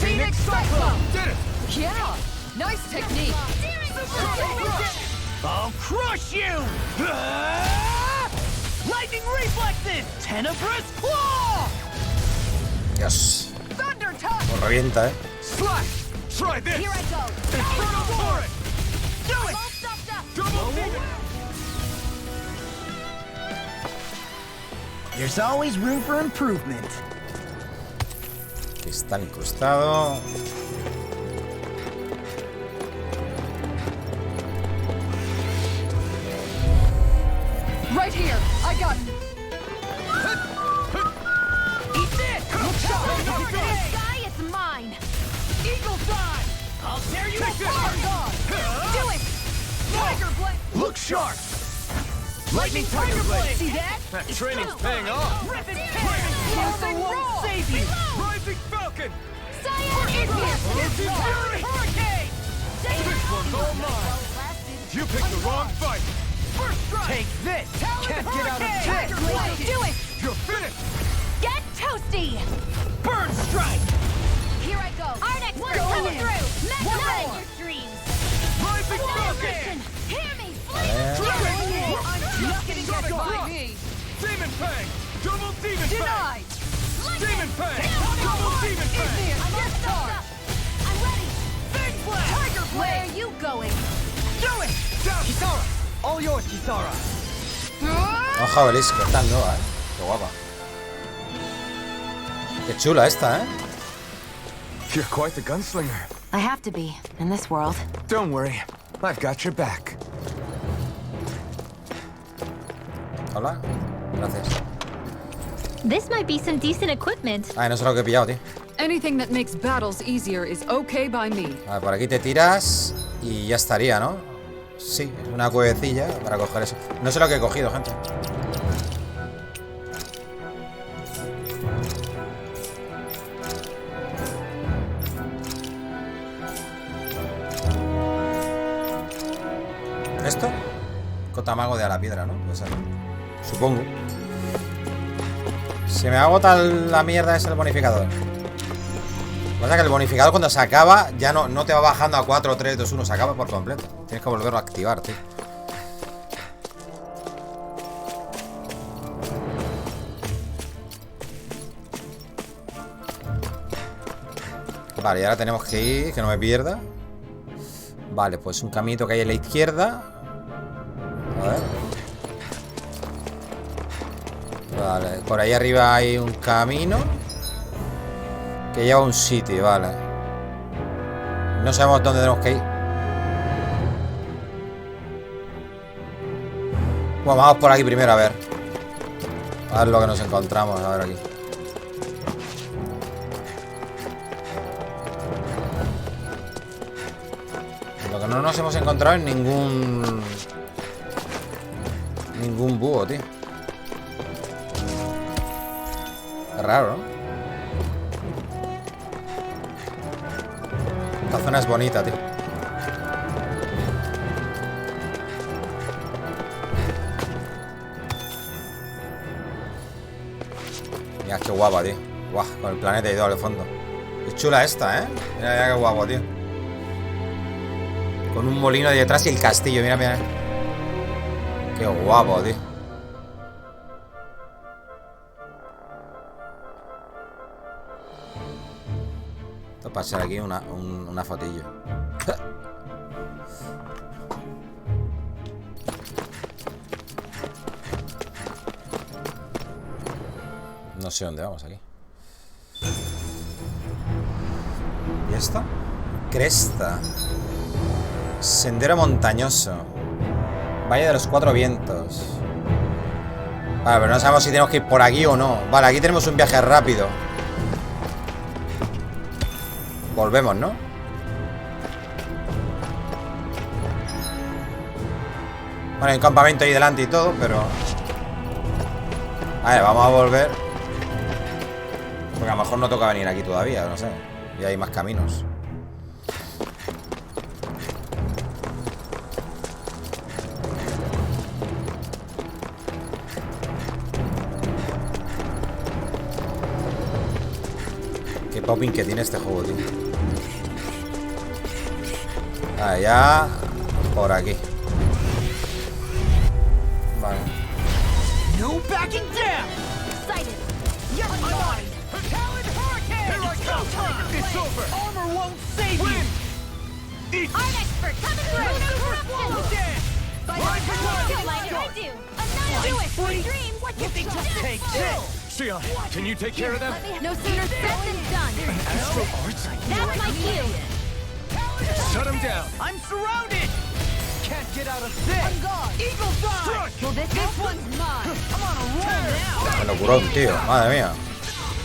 Speaker 7: Phoenix Cyclone!
Speaker 8: Did it!
Speaker 9: Yeah! Nice technique!
Speaker 7: I'll crush you! Ah! Lightning reflexes! Tenebrous claw!
Speaker 1: Dios.
Speaker 7: Thunder touch!
Speaker 1: Lo revienta,
Speaker 8: Slash! Try this!
Speaker 7: Here I go!
Speaker 8: Inferno Torrent!
Speaker 7: Do it!
Speaker 8: Double demon!
Speaker 3: There's always room for improvement.
Speaker 1: Cristal incrustado.
Speaker 9: Right here! I got it!
Speaker 7: Eat this!
Speaker 9: Sky, it's mine!
Speaker 7: Eagle dive! I'll tear you
Speaker 8: Take this!
Speaker 7: apart!
Speaker 9: Do it!
Speaker 7: Tiger blade!
Speaker 8: Look sharp!
Speaker 7: Lightning tiger blade! See that?
Speaker 8: That training's paying off!
Speaker 7: Rip and tear! Armor won't save you!
Speaker 8: Rising Falcon!
Speaker 9: Cyan Idiot!
Speaker 7: Talon hurricane!
Speaker 8: This one's all mine! You picked the wrong fight!
Speaker 7: First strike!
Speaker 6: Take this!
Speaker 7: Talon
Speaker 6: Can't get out of
Speaker 7: hurricane!
Speaker 6: this!
Speaker 7: Tiger blade!
Speaker 9: Do it!
Speaker 8: You're finished!
Speaker 9: Get toasty!
Speaker 7: Burn strike!
Speaker 9: Here I go!
Speaker 4: Art expert
Speaker 9: Go
Speaker 4: coming
Speaker 9: in.
Speaker 4: through.
Speaker 9: One
Speaker 4: Not in
Speaker 9: more.
Speaker 4: your dreams.
Speaker 8: Rising Falcon!
Speaker 4: Hear me,
Speaker 1: Eh,
Speaker 7: I'm just getting
Speaker 8: Sonic
Speaker 7: by
Speaker 8: thrust!
Speaker 7: me!
Speaker 8: Demon Fang! Double Demon Fang!
Speaker 7: Denied!
Speaker 8: Demon Fang! Double Demon Fang!
Speaker 7: I'm on charge!
Speaker 4: I'm ready.
Speaker 7: Big blast! Tiger
Speaker 9: Where are
Speaker 7: blade!
Speaker 9: you going?
Speaker 7: Do it!
Speaker 8: Down!
Speaker 6: Kisara! All yours, Kisara!
Speaker 1: Ojo, obelisco, tan nueva, Qué guapa. Qué chula esta,
Speaker 5: You're quite the gunslinger.
Speaker 7: I have to be, in this world.
Speaker 5: Don't worry. I've got your back.
Speaker 1: Hola. Gracias.
Speaker 4: This might be some decent equipment.
Speaker 1: Ay, no sé lo que he pillado, tío.
Speaker 2: Anything that makes battles easier is okay by me.
Speaker 1: A ver, por aquí te tiras y ya estaría, ¿no? Sí, una cuevecilla para coger eso. No sé lo que he cogido, gente. ¿Esto? Cotamago de a la piedra, ¿no? Pues, supongo. Se me agota la mierda ese el bonificador. Lo que pasa es que el bonificador cuando se acaba ya no te va bajando a 4, 3, 2, 1. Se acaba por completo. Tienes que volverlo a activar, tío. Vale, y ahora tenemos que ir, que no me pierda. Vale, pues un caminito que hay a la izquierda. A ver. Vale, por ahí arriba hay un camino que lleva a un sitio, vale. No sabemos dónde tenemos que ir. Bueno, vamos por aquí primero a ver. A ver lo que nos encontramos, a ver aquí. Lo que no nos hemos encontrado en ningún búho, tío. Es raro, ¿no? Esta zona es bonita, tío. Mira, qué guapa, tío. Guau, con el planeta y todo al fondo. Es chula esta, ¿eh? Mira, mira qué guapo, tío. Con un molino de detrás y el castillo, mira, mira. Qué guapo, tío. Esto para ser aquí una fotillo. No sé dónde vamos aquí. ¿Y esto? Cresta. Sendero montañoso. Valle de los Cuatro Vientos. Vale, pero no sabemos si tenemos que ir por aquí o no. Vale, aquí tenemos un viaje rápido. Volvemos, ¿no? Bueno, hay un campamento ahí delante y todo, pero... Vale, vamos a volver. Porque a lo mejor no toca venir aquí todavía, no sé. Y hay más caminos. Qué popping que tiene este juego, tío. Allá, por aquí. Vale.
Speaker 3: No backing down.
Speaker 7: Excited.
Speaker 3: You're mine. Talon hurricane. Here I come. It's over. Armor won't save you.
Speaker 7: Art expert coming through.
Speaker 3: Dead.
Speaker 7: I do. Do it. My dream. What you think?
Speaker 3: Just take this.
Speaker 8: Sion, can you take care of them?
Speaker 7: No sooner said than done.
Speaker 3: Astral arts.
Speaker 7: That's my cue.
Speaker 8: Shut him down.
Speaker 3: I'm surrounded. Can't get out of this. Eagle Fly.
Speaker 7: Well, this one's mine.
Speaker 3: I'm on a roll now.
Speaker 1: Me lo curó un tío, madre mía.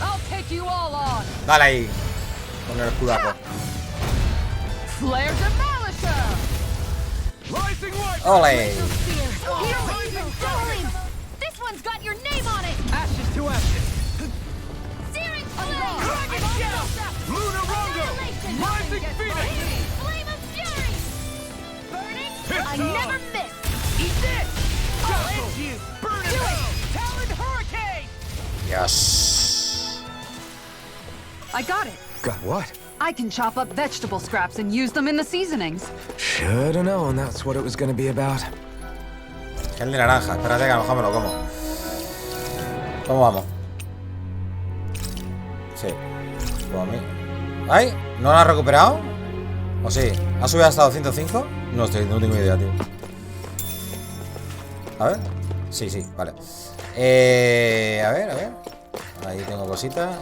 Speaker 9: I'll take you all on.
Speaker 1: Dale ahí. Con el escudazo.
Speaker 9: Flare Demolisher.
Speaker 8: Rising light.
Speaker 1: Ole.
Speaker 7: This one's got your name on it.
Speaker 3: Ashes to ashes.
Speaker 7: Searing flame.
Speaker 3: Dragon Shadow.
Speaker 8: Lunar Rondo. Rising Phoenix.
Speaker 7: Flame of fury. Burning. I
Speaker 8: Pistol.
Speaker 7: never miss.
Speaker 3: Eat this. I'll end you. Burn it. Talon hurricane.
Speaker 1: Yes.
Speaker 2: I got it.
Speaker 5: Got what?
Speaker 2: I can chop up vegetable scraps and use them in the seasonings.
Speaker 5: Should've known that's what it was gonna be about.
Speaker 1: Gel de naranja. Espérate que a lo mejor me lo como. ¿Cómo vamos? Sí. Pues a mí. ¿Ay? ¿No lo has recuperado? ¿O sí? ¿Ha subido hasta 205? No tengo idea, tío. A ver. Sí, sí, vale. A ver. Ahí tengo cositas.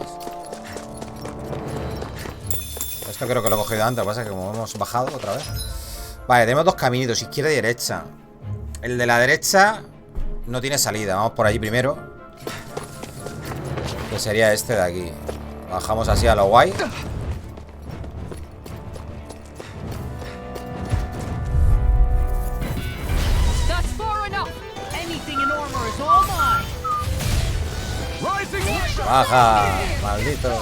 Speaker 1: Esto creo que lo he cogido antes, lo que pasa es que como hemos bajado otra vez. Vale, tenemos dos caminitos, izquierda y derecha. El de la derecha no tiene salida. Vamos por allí primero, que sería este de aquí. Bajamos así a lo guay. Baja, maldito.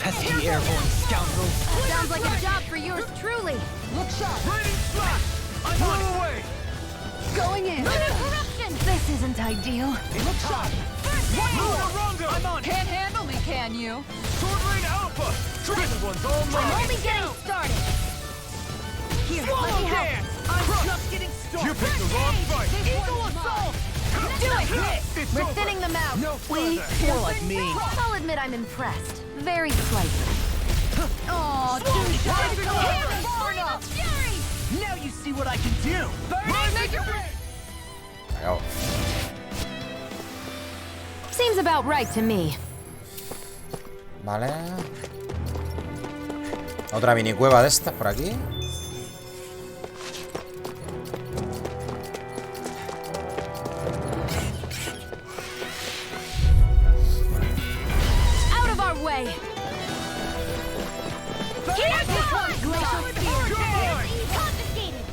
Speaker 3: Pesky airborne scoundrels.
Speaker 7: Sounds like a job for yours truly.
Speaker 9: Look sharp.
Speaker 8: I'm on the way.
Speaker 9: Going in.
Speaker 7: This isn't ideal.
Speaker 9: Look sharp.
Speaker 8: I'm on.
Speaker 9: Can't handle me, can you?
Speaker 8: Sword Rain Alpha. This one's all
Speaker 7: I'm
Speaker 8: mine.
Speaker 7: only getting started. Here, let
Speaker 8: Swallow
Speaker 7: me help.
Speaker 8: dance. I'm just getting started. You picked the wrong fight.
Speaker 7: Eagle assault. Do it. We're thinning them out.
Speaker 8: No
Speaker 3: Wait,
Speaker 8: further.
Speaker 3: more like me.
Speaker 7: I'll admit I'm impressed. Very slightly. Aw, too
Speaker 8: Far enough.
Speaker 7: Fury!
Speaker 3: Now you see what I can do.
Speaker 9: Make it rain.
Speaker 1: Se acabó.
Speaker 7: Seems about right to me.
Speaker 1: Vale. Otra mini cueva de estas por aquí.
Speaker 7: Out of our way. Here it comes! Glacial Spear. Confiscated.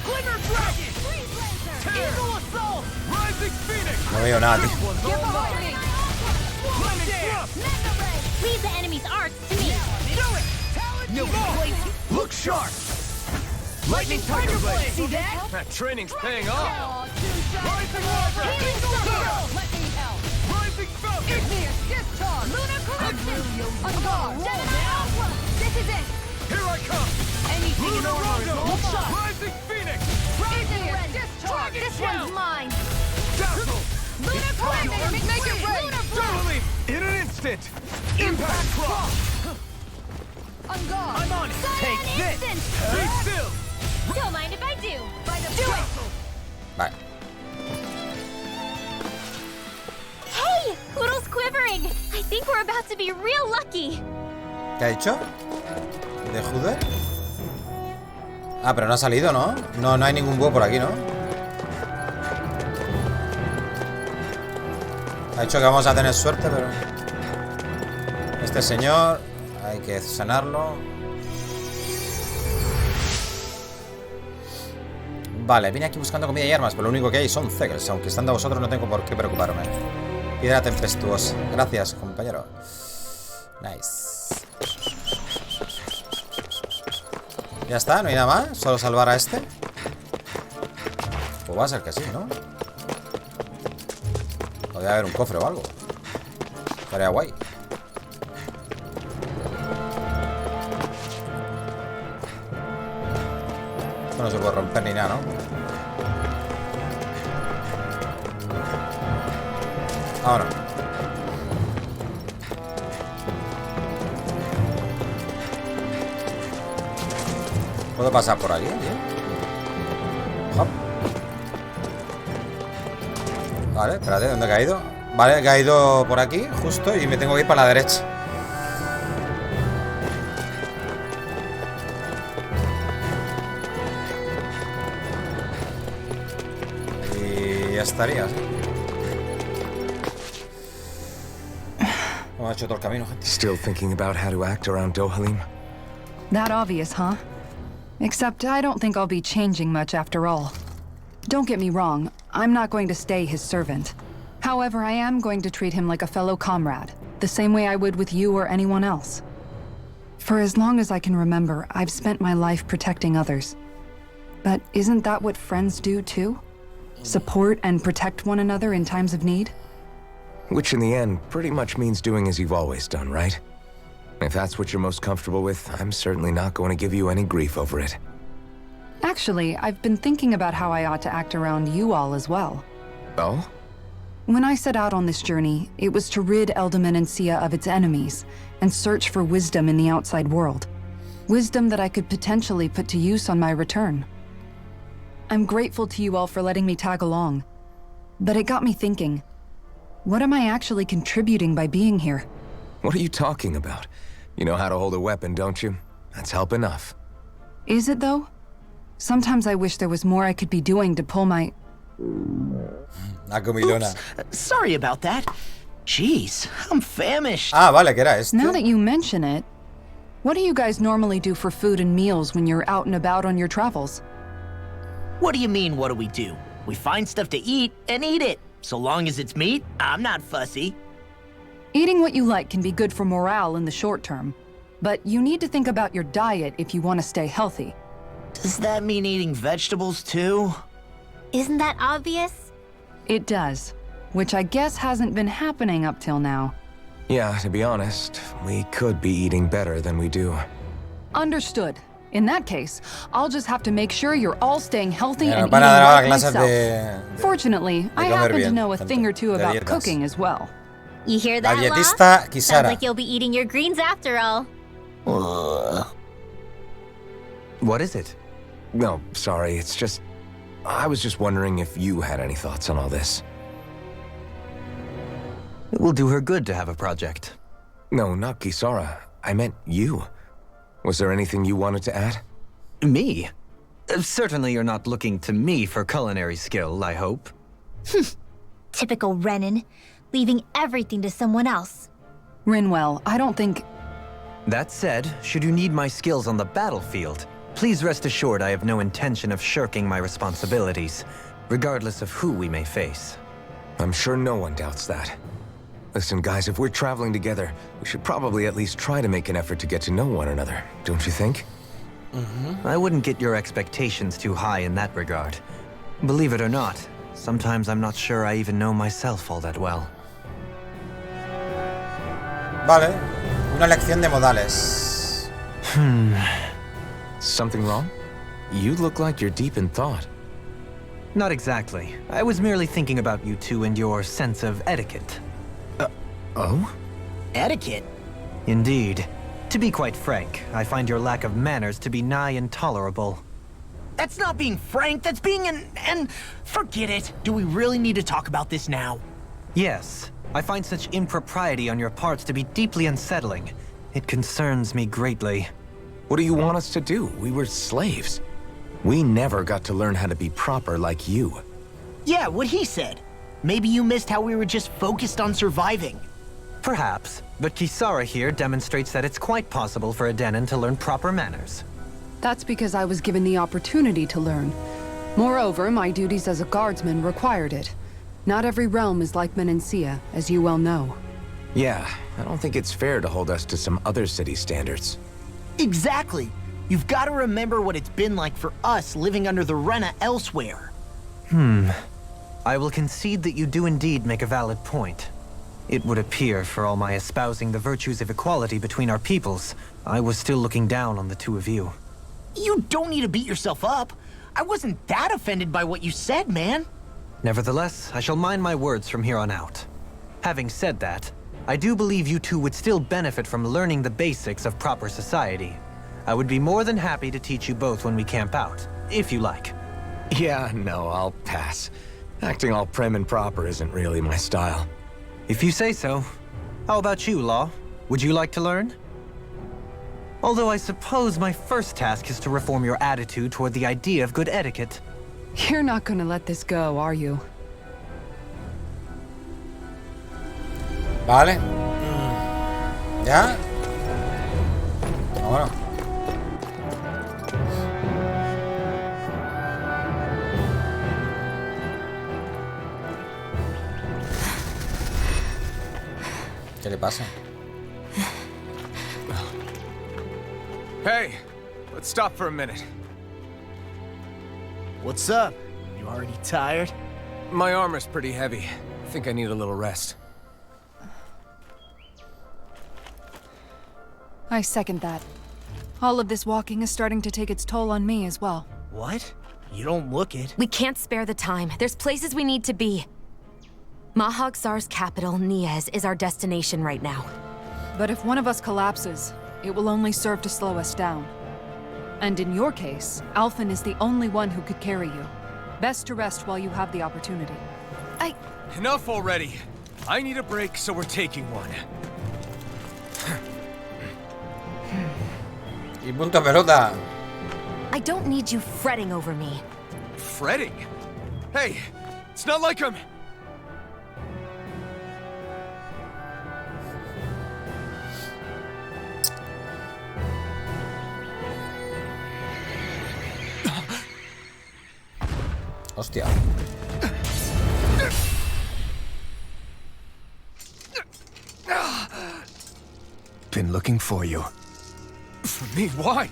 Speaker 8: Glimmer Dragon.
Speaker 7: Freeze Laser.
Speaker 8: Eagle Assault. Rising Phoenix.
Speaker 1: No veo nada, tío.
Speaker 8: This one's all mine. Lemon Dance.
Speaker 7: Mega Ray. Leave the enemy's arts to me.
Speaker 8: Do it. No place. Look sharp. Lightning Tiger Blade.
Speaker 3: See that?
Speaker 8: That training's paying off.
Speaker 9: Aw, too sharp.
Speaker 8: Rising Riser.
Speaker 7: Healing Storm.
Speaker 9: Let me help.
Speaker 8: Rising Falcon.
Speaker 9: Igneous discharge.
Speaker 7: Lunar Corruption.
Speaker 9: On guard.
Speaker 7: Gemini Alpha. This is it.
Speaker 8: Here I come.
Speaker 3: Anything in
Speaker 8: Lunar
Speaker 3: order is
Speaker 8: Rondo.
Speaker 3: all mine.
Speaker 8: Rising Phoenix.
Speaker 7: Rising ready.
Speaker 9: discharge.
Speaker 7: This one's mine.
Speaker 8: Dazzle.
Speaker 7: Lunar Corruption.
Speaker 9: Make it rain.
Speaker 7: Lunar Blast.
Speaker 8: Totally. In an instant. Impact Cross.
Speaker 9: On guard.
Speaker 3: I'm on it. Take this.
Speaker 7: Instant.
Speaker 8: Be still.
Speaker 7: Don't mind if I do.
Speaker 8: Do it.
Speaker 1: Vale.
Speaker 7: Hey, Poodle's quivering. I think we're about to be real lucky.
Speaker 1: ¿Qué ha dicho? ¿De Jude? Ah, pero no ha salido, ¿no? No, no hay ningún búho por aquí, ¿no? Ha dicho que vamos a tener suerte, pero... Este señor... Hay que sanarlo. Vale, vine aquí buscando comida y armas, pero lo único que hay son Zegels. Aunque estando a vosotros no tengo por qué preocuparme. Piedra tempestuosa. Gracias, compañero. Nice. Ya está, no hay nada más. Solo salvar a este. Pues va a ser que sí, ¿no? Podría haber un cofre o algo. Estaría guay. Esto no se puede romper ni nada, ¿no? Ahora. ¿Puedo pasar por aquí, tío? Hop. Vale, espérate, ¿dónde he caído? Vale, he caído por aquí, justo, y me tengo que ir para la derecha. Y ya estaría, ¿sí? Hemos hecho todo el camino, gente.
Speaker 5: Still thinking about how to act around Dohalim?
Speaker 2: That obvious, huh? Except I don't think I'll be changing much after all. Don't get me wrong, I'm not going to stay his servant. However, I am going to treat him like a fellow comrade, the same way I would with you or anyone else. For as long as I can remember, I've spent my life protecting others. But isn't that what friends do too? Support and protect one another in times of need?
Speaker 5: Which in the end pretty much means doing as you've always done, right? If that's what you're most comfortable with, I'm certainly not going to give you any grief over it.
Speaker 2: Actually, I've been thinking about how I ought to act around you all as well.
Speaker 5: Oh?
Speaker 2: When I set out on this journey, it was to rid Eldaman and Sia of its enemies, and search for wisdom in the outside world. Wisdom that I could potentially put to use on my return. I'm grateful to you all for letting me tag along. But it got me thinking, What am I actually contributing by being here?
Speaker 5: What are you talking about? You know how to hold a weapon, don't you? That's help enough.
Speaker 2: Is it, though? Sometimes I wish there was more I could be doing to pull my...
Speaker 3: Oops. Sorry about that. Jeez, I'm famished.
Speaker 1: Ah, vale, que era este.
Speaker 2: Now that you mention it, what do you guys normally do for food and meals when you're out and about on your travels?
Speaker 3: What do you mean, what do we do? We find stuff to eat and eat it. So long as it's meat, I'm not fussy.
Speaker 2: Eating what you like can be good for morale in the short term, but you need to think about your diet if you want to stay healthy.
Speaker 3: Does that mean eating vegetables too?
Speaker 4: Isn't that obvious?
Speaker 2: It does, which I guess hasn't been happening up till now.
Speaker 5: Yeah, to be honest, we could be eating better than we do.
Speaker 2: Understood. In that case, I'll just have to make sure you're all staying healthy and eating
Speaker 1: van a dar ahora
Speaker 2: like
Speaker 1: clases
Speaker 2: myself. Fortunately, I
Speaker 1: comer
Speaker 2: happen to
Speaker 1: bien,
Speaker 2: know a thing or two about
Speaker 1: dietas.
Speaker 2: cooking as well.
Speaker 4: You hear that,
Speaker 1: La
Speaker 4: Law?
Speaker 1: dietista
Speaker 4: Sounds
Speaker 1: Kisara.
Speaker 4: like you'll be eating your greens after all.
Speaker 6: What is it?
Speaker 5: No, sorry, it's just... I was just wondering if you had any thoughts on all this.
Speaker 6: It will do her good to have a project.
Speaker 5: No, not Kisara. I meant you. Was there anything you wanted to add?
Speaker 6: Me? Certainly you're not looking to me for culinary skill, I hope.
Speaker 4: Typical Renan, leaving everything to someone else.
Speaker 2: Rinwell, I don't think...
Speaker 6: That said, should you need my skills on the battlefield, please rest assured I have no intention of shirking my responsibilities, regardless of who we may face.
Speaker 5: I'm sure no one doubts that. Listen, guys, if we're traveling together, we should probably at least try to make an effort to get to know one another, don't you think?
Speaker 6: I wouldn't get your expectations too high in that regard. Believe it or not, sometimes I'm not sure I even know myself all that well.
Speaker 1: Vale, una lección de modales.
Speaker 5: Something wrong? You look like you're deep in thought.
Speaker 6: Not exactly. I was merely thinking about you two and your sense of etiquette.
Speaker 5: Oh?
Speaker 3: Etiquette?
Speaker 6: Indeed. To be quite frank, I find your lack of manners to be nigh intolerable.
Speaker 3: That's not being frank, that's being and forget it. Do we really need to talk about this now?
Speaker 6: Yes. I find such impropriety on your parts to be deeply unsettling. It concerns me greatly.
Speaker 5: What do you want us to do? We were slaves. We never got to learn how to be proper like you.
Speaker 3: Yeah, what he said. Maybe you missed how we were just focused on surviving.
Speaker 6: Perhaps, but Kisara here demonstrates that it's quite possible for a Denon to learn proper manners.
Speaker 2: That's because I was given the opportunity to learn. Moreover, my duties as a guardsman required it. Not every realm is like Menencia, as you well know.
Speaker 5: Yeah, I don't think it's fair to hold us to some other city standards.
Speaker 3: Exactly. You've got to remember what it's been like for us living under the Rena elsewhere.
Speaker 6: I will concede that you do indeed make a valid point. It would appear, for all my espousing the virtues of equality between our peoples, I was still looking down on the two of you.
Speaker 3: You don't need to beat yourself up. I wasn't that offended by what you said, man.
Speaker 6: Nevertheless, I shall mind my words from here on out. Having said that, I do believe you two would still benefit from learning the basics of proper society. I would be more than happy to teach you both when we camp out, if you like.
Speaker 5: Yeah, no, I'll pass. Acting all prim and proper isn't really my style.
Speaker 6: If you say so. How about you, Law? Would you like to learn? Although I suppose my first task is to reform your attitude toward the idea of good etiquette.
Speaker 2: You're not gonna let this go, are you?
Speaker 1: Vale. ¿Ya? Bueno. ¿Qué le pasa?
Speaker 5: Hey, let's stop for a minute.
Speaker 3: What's up? You already tired?
Speaker 5: My armor's pretty heavy. I think I need a little rest.
Speaker 2: I second that. All of this walking is starting to take its toll on me as well.
Speaker 3: What? You don't look it.
Speaker 7: We can't spare the time. There's places we need to be. Mahag Sar's capital, Niez, is our destination right now.
Speaker 2: But if one of us collapses, it will only serve to slow us down. And in your case, Alphen is the only one who could carry you. Best to rest while you have the opportunity.
Speaker 5: Enough already!
Speaker 8: I need a break, so we're taking one.
Speaker 1: Y punto pelota.
Speaker 7: I don't need you fretting over me.
Speaker 8: Fretting? Hey, it's not like I'm...
Speaker 1: Hostia.
Speaker 5: Been looking for you.
Speaker 8: For me, why?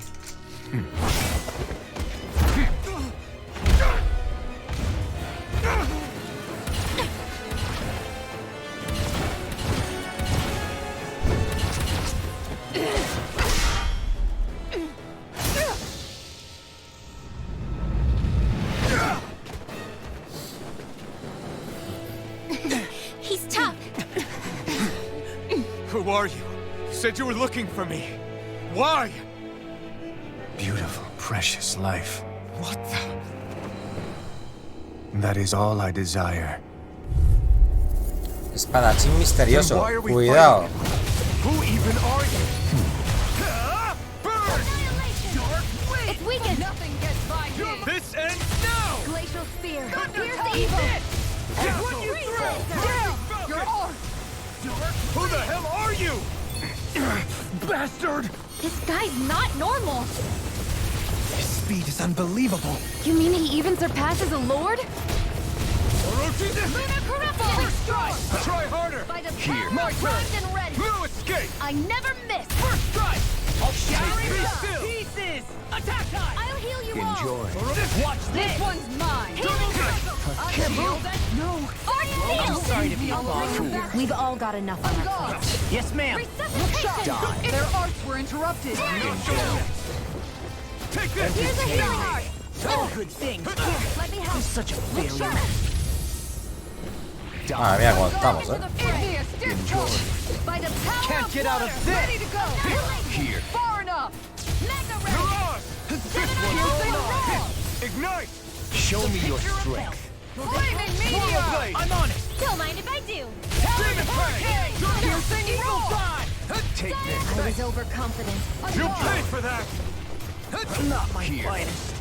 Speaker 4: He's tough.
Speaker 8: Who are you? You said you were looking for me. Why?
Speaker 5: Beautiful, precious life.
Speaker 8: What the...
Speaker 5: That is all I desire.
Speaker 1: Espadachín misterioso.
Speaker 8: Then why are we
Speaker 1: Cuidado.
Speaker 8: fighting? Who even are you? Burn!
Speaker 4: It's weakened.
Speaker 9: Nothing gets by me.
Speaker 8: This ends now!
Speaker 7: Glacial spear.
Speaker 9: Here's
Speaker 7: Pierce
Speaker 9: the
Speaker 7: evil.
Speaker 9: What you throw? Your arm.
Speaker 8: Who the hell are you? Bastard!
Speaker 4: This guy's not normal.
Speaker 6: His speed is unbelievable.
Speaker 7: You mean he even surpasses a lord?
Speaker 9: First strike.
Speaker 8: Try harder!
Speaker 4: By the
Speaker 8: Here.
Speaker 4: power
Speaker 8: My
Speaker 4: of
Speaker 8: turn.
Speaker 4: primed and ready.
Speaker 8: No escape!
Speaker 4: I never miss.
Speaker 8: First strike! I'll
Speaker 9: Carry
Speaker 8: be
Speaker 9: it up.
Speaker 8: still!
Speaker 9: Pieces. Attack time.
Speaker 4: I'll heal you all.
Speaker 5: Enjoy.
Speaker 9: Watch this. This one's mine.
Speaker 4: Can't
Speaker 9: move that. No.
Speaker 4: I'm
Speaker 3: sorry to be a fool.
Speaker 7: We've all got enough on our plates.
Speaker 3: Yes, ma'am.
Speaker 4: Resuscitation.
Speaker 9: Their arts were interrupted.
Speaker 8: Take this!
Speaker 4: Here's a healing heart.
Speaker 3: All good things.
Speaker 4: Let me help.
Speaker 3: Such a failure.
Speaker 1: Madre mía, cómo estamos,
Speaker 9: Give me a stiff push.
Speaker 4: By the power
Speaker 8: Can't
Speaker 4: of
Speaker 8: get out of
Speaker 4: water.
Speaker 8: this!
Speaker 9: Ready to go.
Speaker 8: Here!
Speaker 9: Far enough.
Speaker 4: Mega
Speaker 8: You're
Speaker 4: ready.
Speaker 8: on! This one's on! Ignite!
Speaker 5: Show me your strength.
Speaker 9: Flaming meteor.
Speaker 8: Blade!
Speaker 3: I'm on it.
Speaker 4: Don't mind if I do.
Speaker 8: Demon Fang!
Speaker 9: Piercing roll.
Speaker 8: Take this!
Speaker 7: I was overconfident.
Speaker 8: You paid for that!
Speaker 3: Not my finest.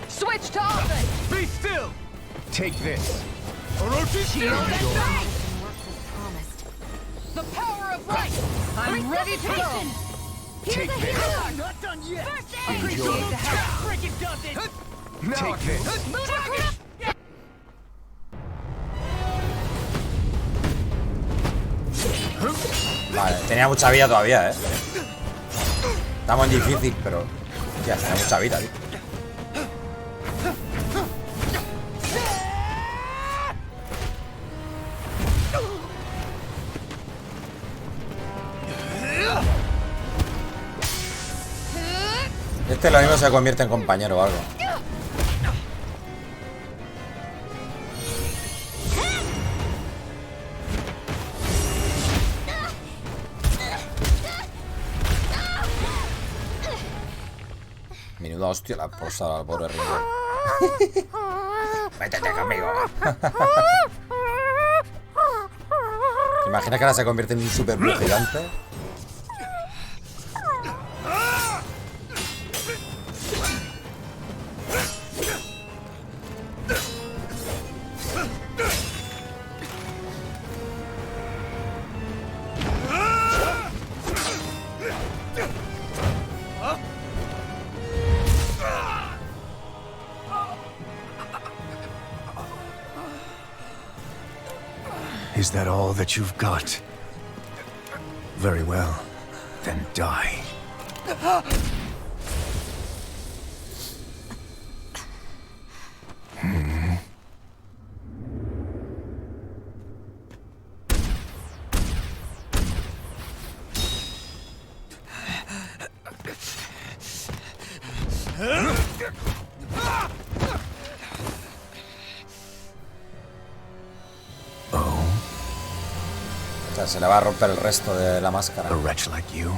Speaker 9: Switch to offense.
Speaker 8: Be still!
Speaker 5: Take this.
Speaker 8: Orochi Shield!
Speaker 7: Works as promised.
Speaker 9: The power of light. I'm ready to go.
Speaker 8: Take this!
Speaker 9: I'm not done yet.
Speaker 4: First aid.
Speaker 9: Appreciate the help. Freaking does it.
Speaker 8: Now
Speaker 5: Take this.
Speaker 1: Vale, tenía mucha vida todavía, Estamos en difícil, pero... Ya, tenía mucha vida, tío. Este lo mismo se convierte en compañero o algo. Menuda hostia la posada al pobre Ringo. Métete conmigo. ¿Te imaginas que ahora se convierte en un super blue gigante?
Speaker 5: Is that all that you've got? Very well. Then die.
Speaker 1: O sea, se le va a romper el resto de la máscara.
Speaker 5: A wretch like you.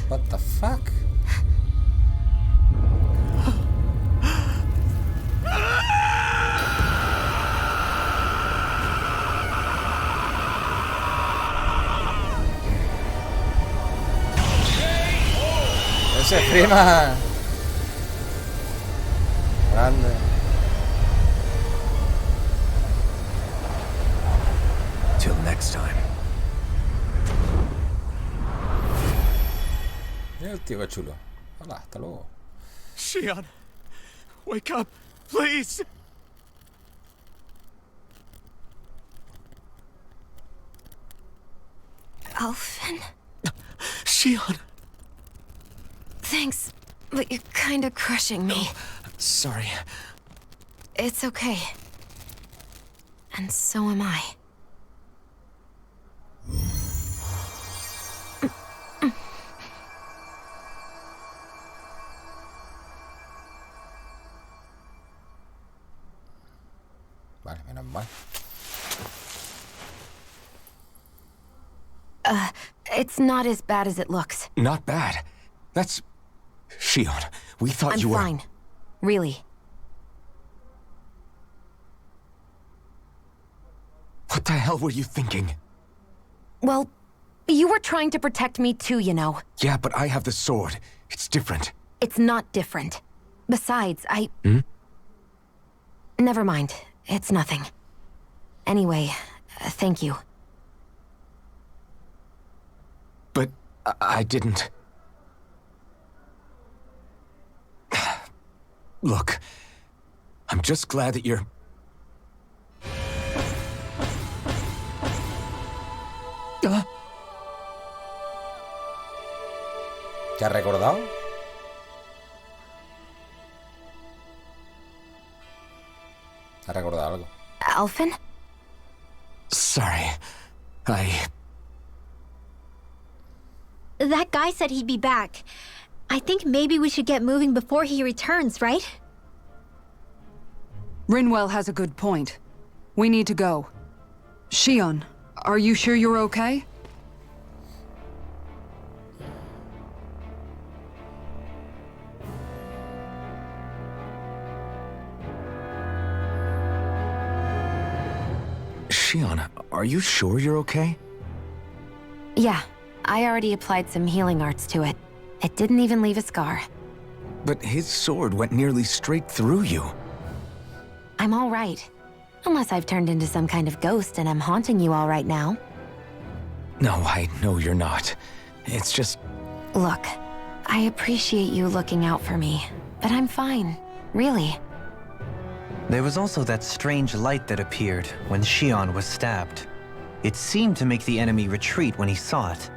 Speaker 1: What the fuck? encima. Grande.
Speaker 5: Till next time.
Speaker 1: Mira el tío, qué chulo. Hola, hasta luego.
Speaker 8: Shion, wake up, please.
Speaker 10: Alphen?
Speaker 8: Shion.
Speaker 10: Thanks, but you're kinda crushing me.
Speaker 8: Sorry.
Speaker 10: It's okay. And so am I.
Speaker 1: Vale, menos mal.
Speaker 10: It's not as bad as it looks.
Speaker 5: Not bad. That's... Shion, we thought
Speaker 10: I'm
Speaker 5: you were...
Speaker 10: fine. Really.
Speaker 5: What the hell were you thinking?
Speaker 10: Well, you were trying to protect me too, you know.
Speaker 5: Yeah, but I have the sword. It's different.
Speaker 10: It's not different. Besides, Never mind. It's nothing. Anyway, thank you.
Speaker 5: But I didn't... Look, I'm just glad that you're...
Speaker 1: ¿Te has recordado? ¿Te has recordado algo?
Speaker 10: Alphen?
Speaker 5: Sorry.
Speaker 4: That guy said he'd be back. I think maybe we should get moving before he returns, right?
Speaker 2: Rinwell has a good point. We need to go. Shion, are you sure you're okay?
Speaker 5: Shion, are you sure you're okay?
Speaker 10: Yeah, I already applied some healing arts to it. It didn't even leave a scar.
Speaker 5: But his sword went nearly straight through you.
Speaker 10: I'm all right. Unless I've turned into some kind of ghost and I'm haunting you all right now.
Speaker 5: No, I know you're not. It's just...
Speaker 10: Look, I appreciate you looking out for me, but I'm fine. Really.
Speaker 6: There was also that strange light that appeared when Shion was stabbed. It seemed to make the enemy retreat when he saw it.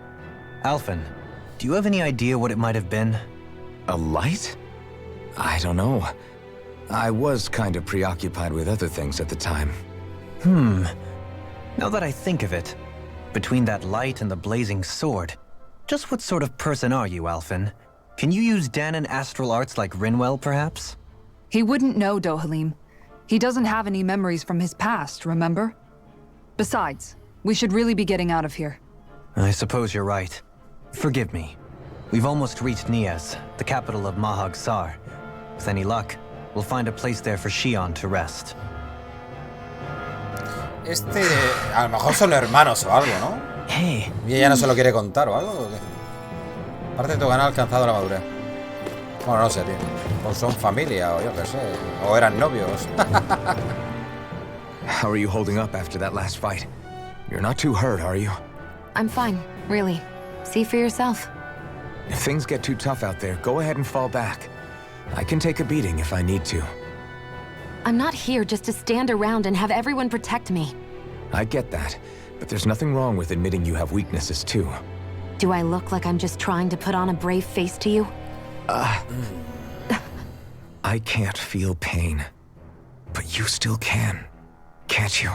Speaker 6: Alphen, do you have any idea what it might have been?
Speaker 5: A light? I don't know. I was kind of preoccupied with other things at the time.
Speaker 6: Now that I think of it, between that light and the blazing sword, just what sort of person are you, Alphen? Can you use Danon astral arts like Rinwell, perhaps?
Speaker 2: He wouldn't know, Dohalim. He doesn't have any memories from his past, remember? Besides, we should really be getting out of here.
Speaker 6: I suppose you're right. Forgive me. We've almost reached Niez, the capital of Mahag Sar. With any luck, we'll find a place there for Shion to rest.
Speaker 1: A lo mejor son hermanos o algo, ¿no?
Speaker 6: Hey.
Speaker 1: Y ella no se lo quiere contar o algo. ¿O qué? Parte de tu canal ha alcanzado la madurez. Bueno, no sé, tío. O son familia, o yo qué sé. O eran novios.
Speaker 5: How are you holding up after that last fight? You're not too hurt, are you?
Speaker 10: I'm fine, really. See for yourself.
Speaker 5: If things get too tough out there, go ahead and fall back. I can take a beating if I need to.
Speaker 10: I'm not here just to stand around and have everyone protect me.
Speaker 5: I get that, but there's nothing wrong with admitting you have weaknesses too.
Speaker 10: Do I look like I'm just trying to put on a brave face to you?
Speaker 5: I can't feel pain, but you still can, can't you?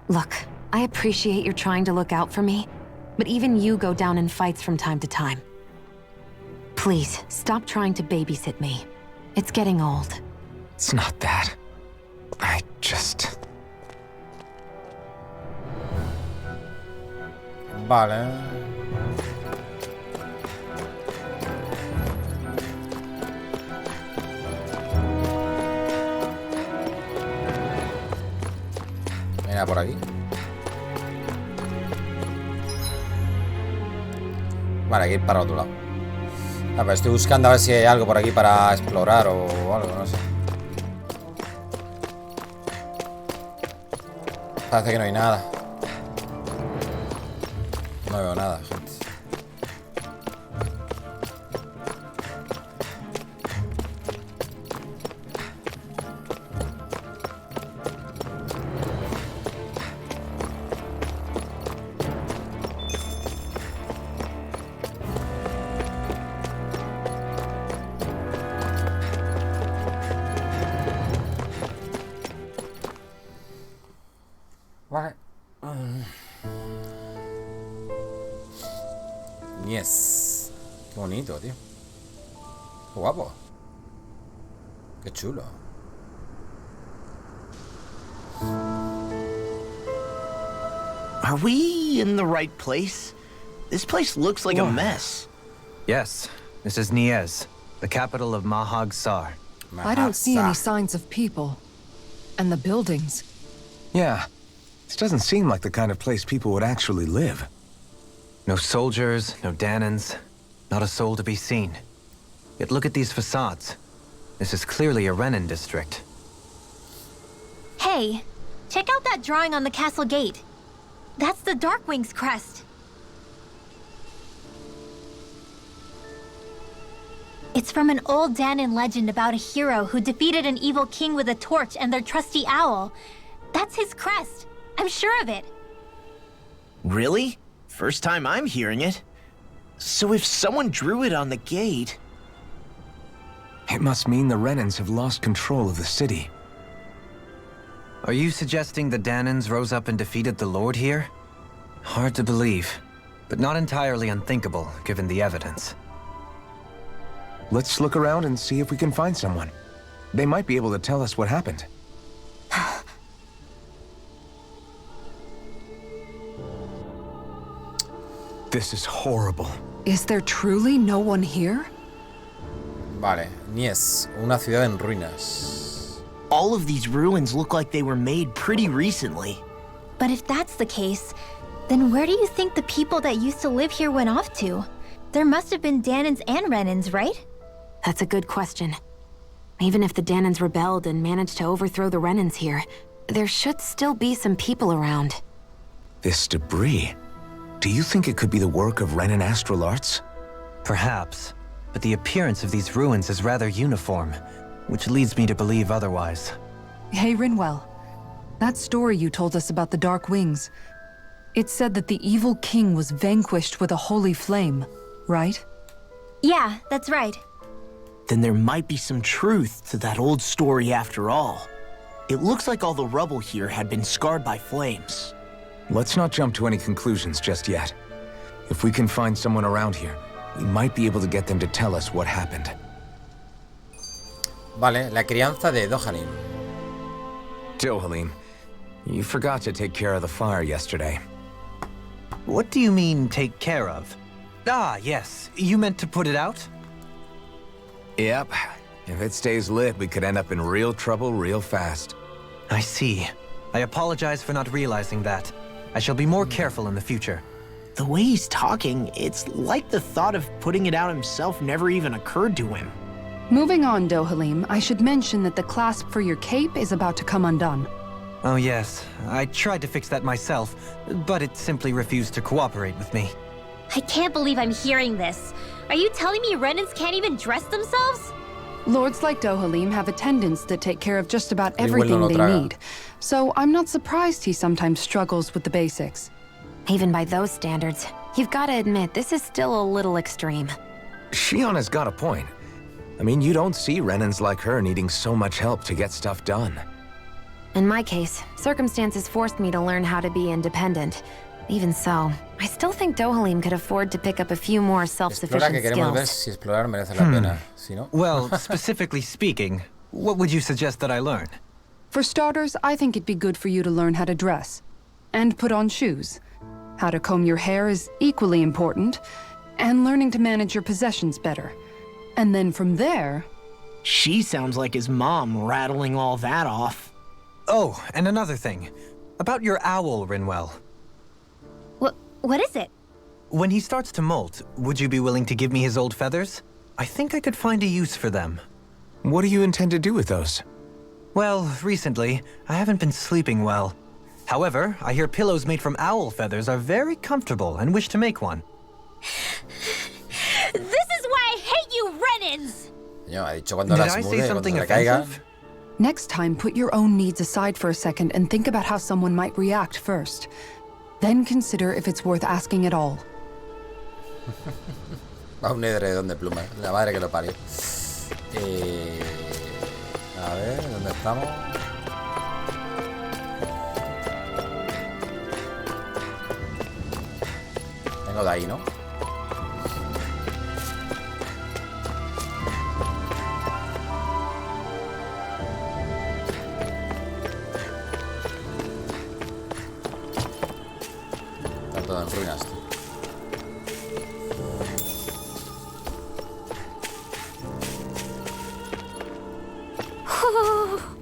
Speaker 10: Look, I appreciate you're trying to look out for me, but even you go down in fights from time to time. Please, stop trying to babysit me. It's getting old.
Speaker 5: It's not that. I just...
Speaker 1: Vale. Mira por aquí. Vale, hay que ir para otro lado. A ver, estoy buscando a ver si hay algo por aquí para explorar o algo, no sé. Parece que no hay nada. No veo nada, gente. Vale. Niez. Qué bonito, tío. Qué guapo. Qué chulo.
Speaker 3: Are we in the right place? This place looks like a mess.
Speaker 6: Yes, this is Niez, the capital of Mahag Sar.
Speaker 2: I don't see any signs of people. And the buildings.
Speaker 5: Yeah. This doesn't seem like the kind of place people would actually live.
Speaker 6: No soldiers, no Danans, not a soul to be seen. Yet look at these facades. This is clearly a Renin district.
Speaker 4: Hey, check out that drawing on the castle gate. That's the Darkwing's crest. It's from an old Danan legend about a hero who defeated an evil king with a torch and their trusty owl. That's his crest. I'm sure of it.
Speaker 3: Really? First time I'm hearing it. So if someone drew it on the gate...
Speaker 5: It must mean the Renins have lost control of the city.
Speaker 6: Are you suggesting the Danans rose up and defeated the Lord here? Hard to believe, but not entirely unthinkable, given the evidence.
Speaker 5: Let's look around and see if we can find someone. They might be able to tell us what happened. This is horrible.
Speaker 2: Is there truly no one here?
Speaker 1: Vale, Niez, una ciudad en ruinas.
Speaker 3: All of these ruins look like they were made pretty recently.
Speaker 4: But if that's the case, then where do you think the people that used to live here went off to? There must have been Danans and Renins, right?
Speaker 10: That's a good question. Even if the Danans rebelled and managed to overthrow the Renins here, there should still be some people around.
Speaker 5: This debris... Do you think it could be the work of Renin astral arts?
Speaker 6: Perhaps, but the appearance of these ruins is rather uniform, which leads me to believe otherwise.
Speaker 2: Hey, Rinwell. That story you told us about the Dark Wings, it said that the evil king was vanquished with a holy flame, right?
Speaker 4: Yeah, that's right.
Speaker 3: Then there might be some truth to that old story after all. It looks like all the rubble here had been scarred by flames.
Speaker 5: Let's not jump to any conclusions just yet. If we can find someone around here, we might be able to get them to tell us what happened.
Speaker 1: Vale, la crianza de Dohalim.
Speaker 5: Dohalim, you forgot to take care of the fire yesterday.
Speaker 6: What do you mean, take care of? Ah, yes. You meant to put it out?
Speaker 5: Yep. If it stays lit, we could end up in real trouble real fast.
Speaker 6: I see. I apologize for not realizing that. I shall be more careful in the future.
Speaker 3: The way he's talking, it's like the thought of putting it out himself never even occurred to him.
Speaker 2: Moving on, Dohalim, I should mention that the clasp for your cape is about to come undone.
Speaker 6: Oh yes, I tried to fix that myself, but it simply refused to cooperate with me.
Speaker 4: I can't believe I'm hearing this. Are you telling me Renins can't even dress themselves?
Speaker 2: Lords like Dohalim have attendants that take care of just about everything they need, so I'm not surprised he sometimes struggles with the basics.
Speaker 10: Even by those standards, you've got to admit this is still a little extreme.
Speaker 5: Shionna's got a point. I mean, you don't see Renins like her needing so much help to get stuff done.
Speaker 10: In my case, circumstances forced me to learn how to be independent. Even so, I still think Dohalim could afford to pick up a few more self-sufficient skills.
Speaker 6: Well, specifically speaking, what would you suggest that I learn?
Speaker 2: For starters, I think it'd be good for you to learn how to dress. And put on shoes. How to comb your hair is equally important. And learning to manage your possessions better. And then from there...
Speaker 3: She sounds like his mom rattling all that off.
Speaker 6: Oh, and another thing. About your owl, Rinwell.
Speaker 4: What is it?
Speaker 6: When he starts to molt, would you be willing to give me his old feathers? I think I could find a use for them.
Speaker 5: What do you intend to do with those?
Speaker 6: Well, recently, I haven't been sleeping well. However, I hear pillows made from owl feathers are very comfortable and wish to make one.
Speaker 4: This is why I hate you, Renans!
Speaker 1: Yo, ha dicho cuando
Speaker 6: Did
Speaker 1: las
Speaker 6: I
Speaker 1: mude,
Speaker 6: say
Speaker 1: cuando
Speaker 6: something
Speaker 1: se le caiga.
Speaker 6: offensive?
Speaker 2: Next time, put your own needs aside for a second and think about how someone might react first. Then consider if it's worth asking at all.
Speaker 1: Va un edredón de plumas, la madre que lo parió. A ver, ¿dónde estamos? Vengo de ahí, ¿no? Está todo en ruinas, tío.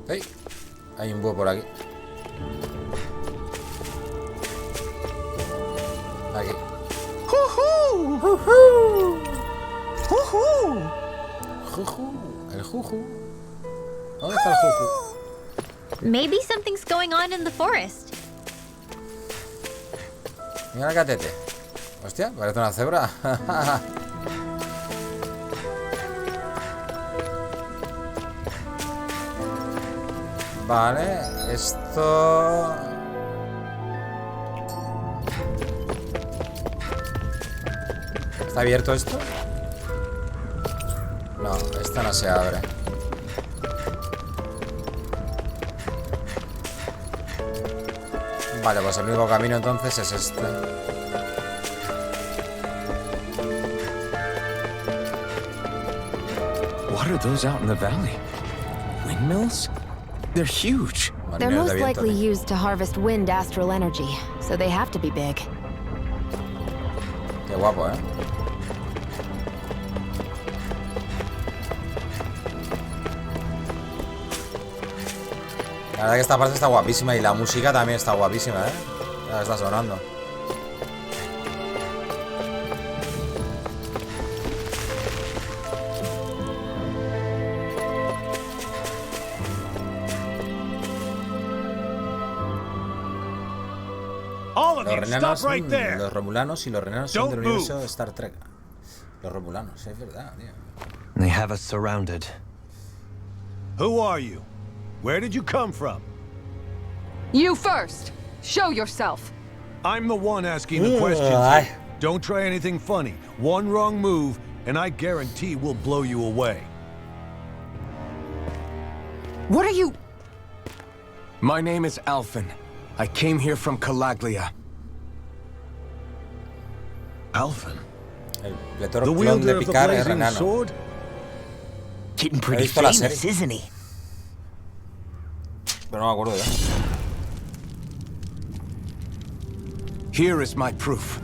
Speaker 1: ¡Hey! Hay un búho por aquí. Aquí.
Speaker 3: Hoo-hoo! Hoo-hoo!
Speaker 1: Juju. El juju. ¿Dónde está el juju?
Speaker 4: Maybe something's going on in the forest.
Speaker 1: Mira el gatete. Hostia, parece una cebra. Vale, esto... ¿Está abierto esto? No, esto no se abre. Vale, pues el único camino entonces es este.
Speaker 5: What are those out in the valley? Windmills? They're huge.
Speaker 10: They're most likely used to harvest wind astral energy, so they have to be big.
Speaker 1: Qué guapo, ¿eh? La verdad que esta parte está guapísima y la música también está guapísima, ¿eh? Ya está sonando. Los romulanos y los renanos son del universo de Star Trek. Los romulanos, es verdad, tío.
Speaker 6: They have us surrounded.
Speaker 8: Who are you? Where did you come from?
Speaker 9: You first! Show yourself!
Speaker 8: I'm the one asking the questions here. Don't try anything funny. One wrong move, and I guarantee we'll blow you away.
Speaker 9: What are you...
Speaker 5: My name is Alphen. I came here from Calaglia.
Speaker 8: Alphen?
Speaker 1: The wielder of the blazing sword?
Speaker 3: Getting pretty famous, isn't he?
Speaker 1: Pero no me acuerdo ya.
Speaker 5: Here is my proof.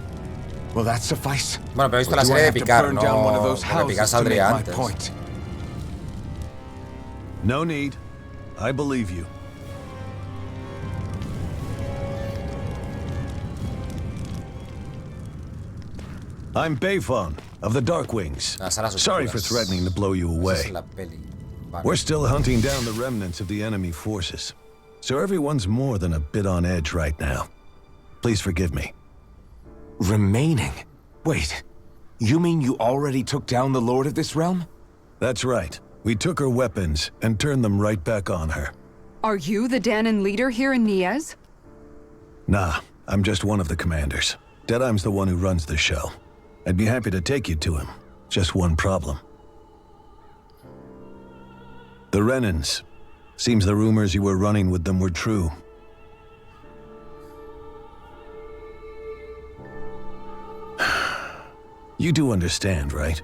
Speaker 5: Will that suffice?
Speaker 1: Bueno, pero he visto la serie de Picard, no... Porque Picard saldría antes.
Speaker 8: No need. I believe you. I'm Bayfon of the Darkwings. Sorry for threatening to blow you away. We're still hunting down the remnants of the enemy forces, so everyone's more than a bit on edge right now. Please forgive me.
Speaker 5: Remaining? Wait, you mean you already took down the Lord of this realm?
Speaker 8: That's right. We took her weapons and turned them right back on her.
Speaker 9: Are you the Danon leader here in Niez?
Speaker 8: Nah, I'm just one of the commanders. Deadeye's the one who runs the show. I'd be happy to take you to him. Just one problem. The Renans. Seems the rumors you were running with them were true. You do understand, right?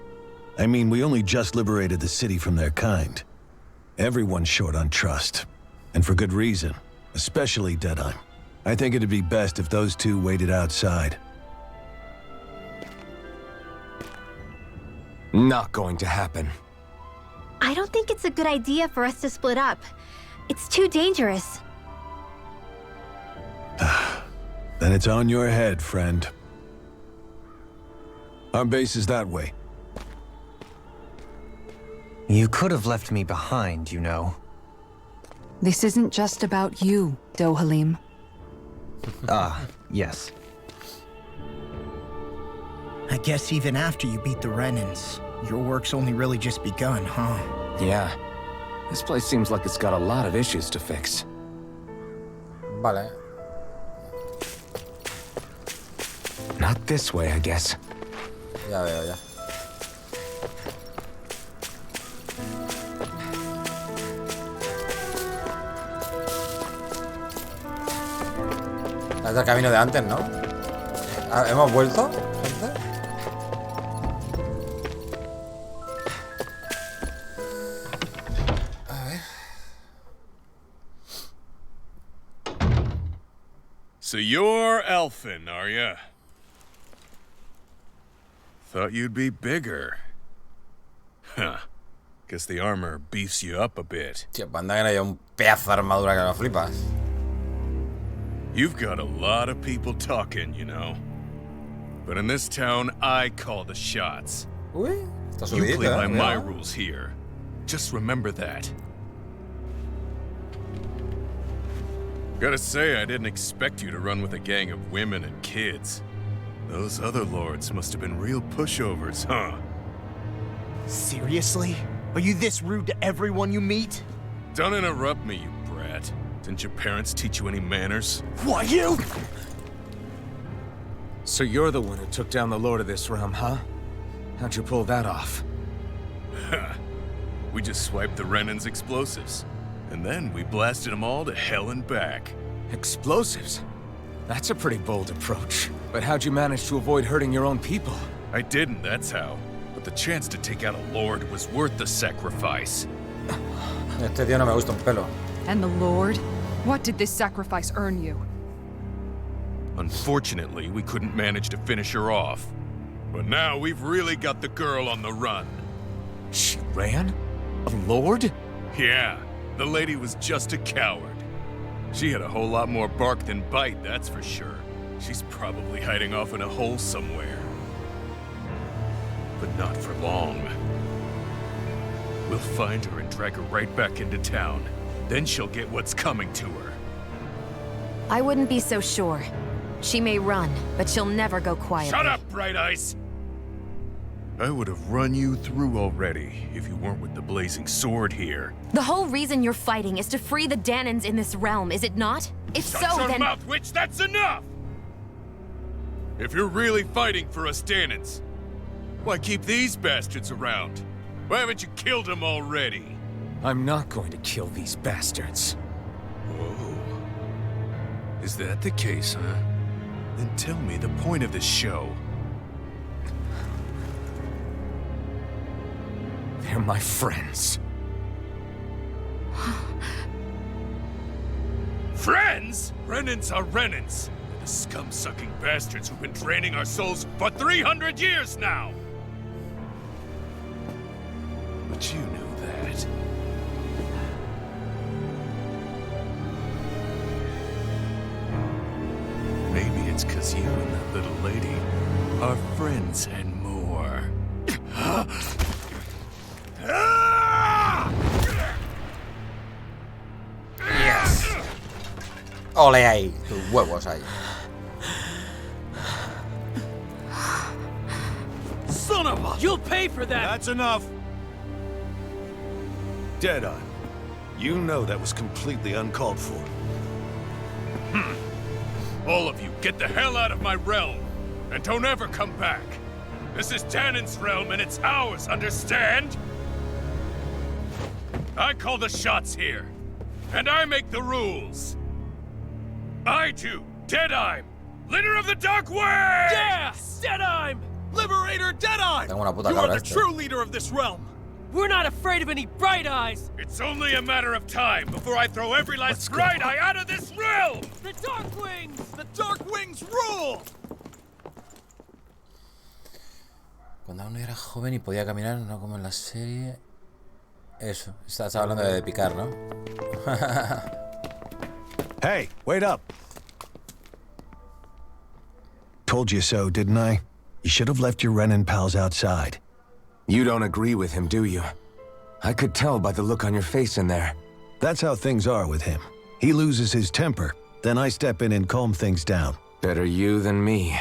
Speaker 8: I mean, we only just liberated the city from their kind. Everyone's short on trust. And for good reason. Especially Deadeye. I think it'd be best if those two waited outside.
Speaker 5: Not going to happen.
Speaker 4: I don't think it's a good idea for us to split up. It's too dangerous.
Speaker 8: Then it's on your head, friend. Our base is that way.
Speaker 6: You could have left me behind, you know.
Speaker 2: This isn't just about you, Dohalim.
Speaker 6: Yes.
Speaker 3: I guess even after you beat the Renans, your work's only really just begun, huh?
Speaker 5: Yeah. This place seems like it's got a lot of issues to fix.
Speaker 1: Vale.
Speaker 5: Not this way, I guess.
Speaker 1: Ya veo, ya. Es el camino de antes, ¿no? ¿Hemos vuelto, gente? A ver.
Speaker 11: So you're elfin, are ya? Thought you'd be bigger. Huh. Guess the armor beefs you up a bit.
Speaker 1: Tío, anda que no haya un pedazo de armadura que lo flipas.
Speaker 11: You've got a lot of people talking, you know. But in this town, I call the shots.
Speaker 1: Uy, está
Speaker 11: You
Speaker 1: subidito,
Speaker 11: play by my
Speaker 1: Cuidado.
Speaker 11: rules here. Just remember that. Gotta say, I didn't expect you to run with a gang of women and kids. Those other lords must have been real pushovers, huh?
Speaker 3: Seriously? Are you this rude to everyone you meet?
Speaker 11: Don't interrupt me, you brat. Didn't your parents teach you any manners?
Speaker 3: Why, you?
Speaker 5: So you're the one who took down the lord of this realm, huh? How'd you pull that off?
Speaker 11: We just swiped the Renan's explosives. And then we blasted them all to hell and back.
Speaker 5: Explosives? That's a pretty bold approach. But how'd you manage to avoid hurting your own people?
Speaker 11: I didn't, that's how. But the chance to take out a lord was worth the sacrifice.
Speaker 1: Este tío no me gusta un pelo.
Speaker 9: And the Lord? What did this sacrifice earn you?
Speaker 11: Unfortunately, we couldn't manage to finish her off. But now we've really got the girl on the run.
Speaker 5: She ran? A lord?
Speaker 11: Yeah, the lady was just a coward. She had a whole lot more bark than bite, that's for sure. She's probably hiding off in a hole somewhere. But not for long. We'll find her and drag her right back into town. Then she'll get what's coming to her.
Speaker 10: I wouldn't be so sure. She may run, but she'll never go quietly.
Speaker 11: Shut up, Bright Eyes! I would have run you through already if you weren't with the blazing sword here.
Speaker 10: The whole reason you're fighting is to free the Danans in this realm, is it not? If
Speaker 11: Shut
Speaker 10: so,
Speaker 11: your
Speaker 10: then—
Speaker 11: mouth, witch! That's enough! If you're really fighting for us Danans, why keep these bastards around? Why haven't you killed them already?
Speaker 5: I'm not going to kill these bastards.
Speaker 11: Oh. Is that the case, huh? Then tell me the point of this show.
Speaker 5: They're my friends.
Speaker 11: Friends? Renans are Renans. They're the scum-sucking bastards who've been draining our souls for 300 years now! But you knew that. Maybe it's 'cause you and that little lady are friends and more.
Speaker 1: Yes. Ole ahí, tus huevos ahí.
Speaker 12: Son of a... You'll pay for that!
Speaker 8: That's enough. Deadeye, you know that was completely uncalled for.
Speaker 11: All of you, get the hell out of my realm! And don't ever come back! This is Danan's realm and it's ours, understand? I call the shots here. And I make the rules. I do, Deadeye, leader of the Dark Wings!
Speaker 12: Yeah! Deadeye! Liberator Deadeye!
Speaker 1: Tengo una puta
Speaker 12: You are
Speaker 1: cabra
Speaker 12: the
Speaker 1: este.
Speaker 12: true leader of this realm! We're not afraid of any Bright Eyes!
Speaker 11: It's only a matter of time before I throw every last Bright Eye out of this realm!
Speaker 12: The Dark Wings! The Dark Wings rule!
Speaker 1: Cuando aún era joven y podía caminar, no como en la serie. Eso, estás hablando de picar, ¿no?
Speaker 8: Hey, wait up. Told you so, didn't I? You should have left your Renin pals outside.
Speaker 5: You don't agree with him, do you? I could tell by the look on your face in there.
Speaker 8: That's how things are with him. He loses his temper, then I step in and calm things down.
Speaker 5: Better you than me.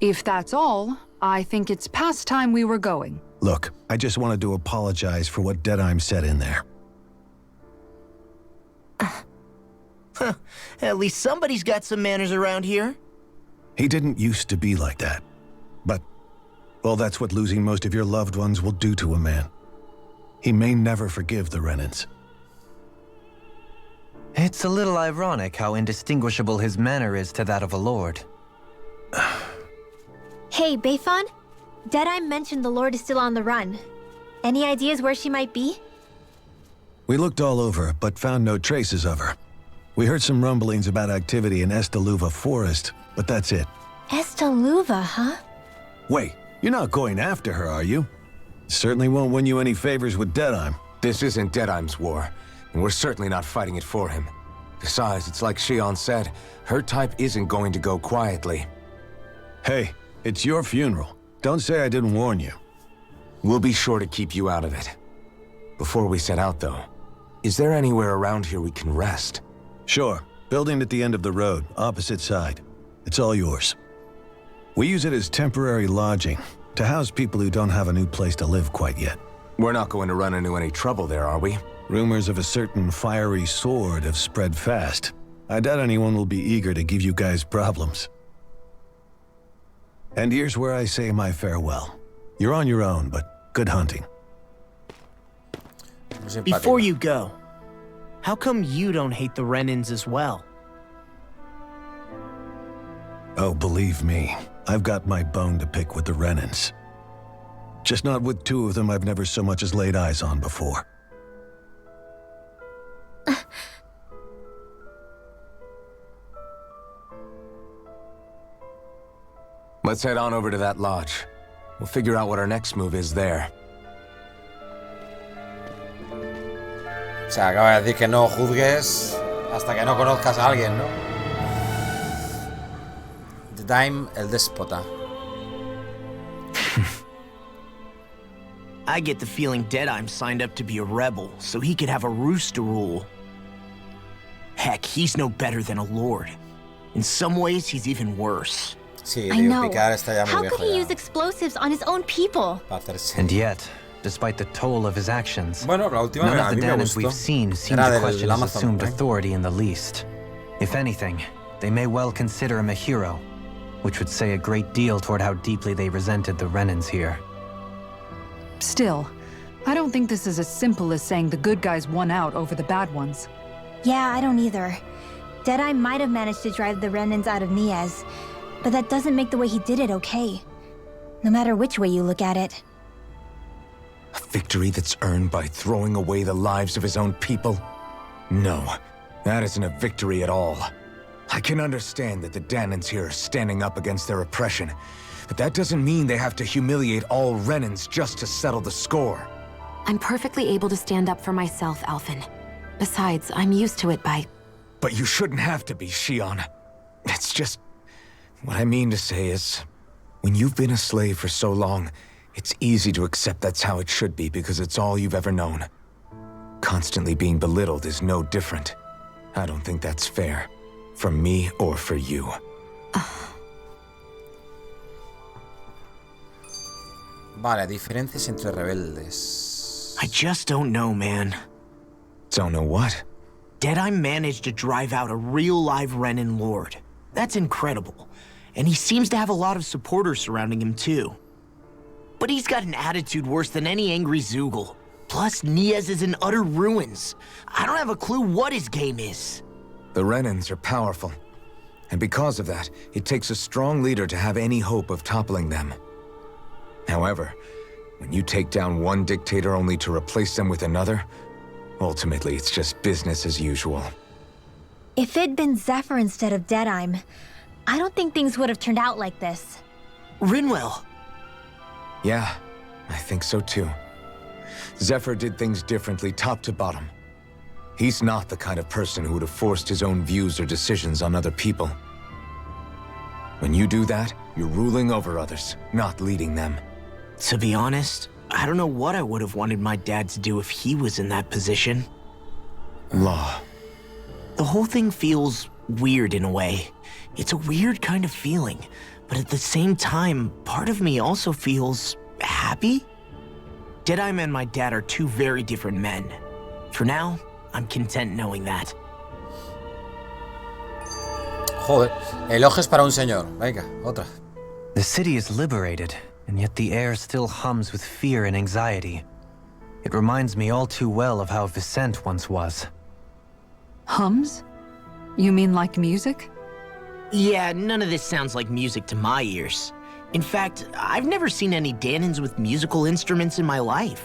Speaker 2: If that's all, I think it's past time we were going.
Speaker 8: Look, I just wanted to apologize for what Deadheim said in there.
Speaker 3: At least somebody's got some manners around here.
Speaker 8: He didn't used to be like that. But, well, that's what losing most of your loved ones will do to a man. He may never forgive the Renins.
Speaker 6: It's a little ironic how indistinguishable his manner is to that of a lord.
Speaker 4: Hey, Beifan? Deadeye mentioned the Lord is still on the run. Any ideas where she might be?
Speaker 8: We looked all over, but found no traces of her. We heard some rumblings about activity in Estaluva Forest, but that's it.
Speaker 4: Estaluva, huh?
Speaker 8: Wait, you're not going after her, are you? Certainly won't win you any favors with Deadheim.
Speaker 5: This isn't Deadheim's war, and we're certainly not fighting it for him. Besides, it's like Shion said, her type isn't going to go quietly.
Speaker 8: Hey, it's your funeral. Don't say I didn't warn you.
Speaker 5: We'll be sure to keep you out of it. Before we set out, though, is there anywhere around here we can rest?
Speaker 8: Sure. Building at the end of the road, opposite side. It's all yours. We use it as temporary lodging, to house people who don't have a new place to live quite yet.
Speaker 5: We're not going to run into any trouble there, are we?
Speaker 8: Rumors of a certain fiery sword have spread fast. I doubt anyone will be eager to give you guys problems. And here's where I say my farewell. You're on your own, but good hunting.
Speaker 3: Before you go, how come you don't hate the Renins as well?
Speaker 8: Oh, believe me, I've got my bone to pick with the Renins. Just not with two of them I've never so much as laid eyes on before.
Speaker 5: Let's head on over to that lodge. We'll figure out what our next move is there.
Speaker 1: O sea, acaba de decir que no juzgues hasta que no conozcas a alguien, ¿no? Deadheim, el déspota.
Speaker 3: I get the feeling Deadheim signed up to be a rebel, so he could have a roost to rule. Heck, he's no better than a lord. In some ways, he's even worse.
Speaker 1: Sí,
Speaker 4: I know.
Speaker 1: está ya muy
Speaker 4: How
Speaker 1: viejo
Speaker 4: could he
Speaker 1: ya.
Speaker 4: use explosives on his own people?
Speaker 6: And yet, despite the toll of his actions,
Speaker 1: Bueno, la última
Speaker 6: none
Speaker 1: a
Speaker 6: of the
Speaker 1: mí me
Speaker 6: Daemons
Speaker 1: gustó.
Speaker 6: we've seen seem
Speaker 1: Era
Speaker 6: to
Speaker 1: del
Speaker 6: question his
Speaker 1: Amazon,
Speaker 6: assumed
Speaker 1: ¿eh?
Speaker 6: authority in the least. If anything, they may well consider him a hero, which would say a great deal toward how deeply they resented the Renins here.
Speaker 2: Still, I don't think this is as simple as saying the good guys won out over the bad ones.
Speaker 4: Yeah, I don't either. Deadeye might have managed to drive the Renins out of Niez, but that doesn't make the way he did it okay. No matter which way you look at it.
Speaker 5: A victory that's earned by throwing away the lives of his own people? No, that isn't a victory at all. I can understand that the Daemons here are standing up against their oppression, but that doesn't mean they have to humiliate all Renins just to settle the score.
Speaker 10: I'm perfectly able to stand up for myself, Alphen. Besides, I'm used to it by...
Speaker 5: But you shouldn't have to be, Shion. It's just... What I mean to say is, when you've been a slave for so long, it's easy to accept that's how it should be because it's all you've ever known. Constantly being belittled is no different. I don't think that's fair. For me or for you.
Speaker 1: Vale, diferencias entre rebeldes.
Speaker 3: I just don't know, man.
Speaker 5: Don't know what?
Speaker 3: Deadeye managed to drive out a real live Renin lord. That's incredible. And he seems to have a lot of supporters surrounding him too. But he's got an attitude worse than any angry Zoogle. Plus, Niez is in utter ruins. I don't have a clue what his game is.
Speaker 5: The Renins are powerful. And because of that, it takes a strong leader to have any hope of toppling them. However, when you take down one dictator only to replace them with another, ultimately it's just business as usual.
Speaker 4: If it'd been Zephyr instead of Deadeye, I don't think things would have turned out like this.
Speaker 3: Rinwell.
Speaker 5: Yeah, I think so too. Zephyr did things differently top to bottom. He's not the kind of person who would have forced his own views or decisions on other people. When you do that, you're ruling over others, not leading them.
Speaker 3: To be honest, I don't know what I would have wanted my dad to do if he was in that position.
Speaker 5: Law.
Speaker 3: The whole thing feels weird in a way. It's a weird kind of feeling, but at the same time, part of me also feels happy. Deadeye and my dad are two very different men. For now, I'm content knowing that.
Speaker 1: Joder, elogios para un señor. Venga, otra.
Speaker 6: The city is liberated, and yet the air still hums with fear and anxiety. It reminds me all too well of how Vicente once was.
Speaker 2: Hums? You mean like music?
Speaker 3: Yeah, none of this sounds like music to my ears. In fact, I've never seen any Danins with musical instruments in my life.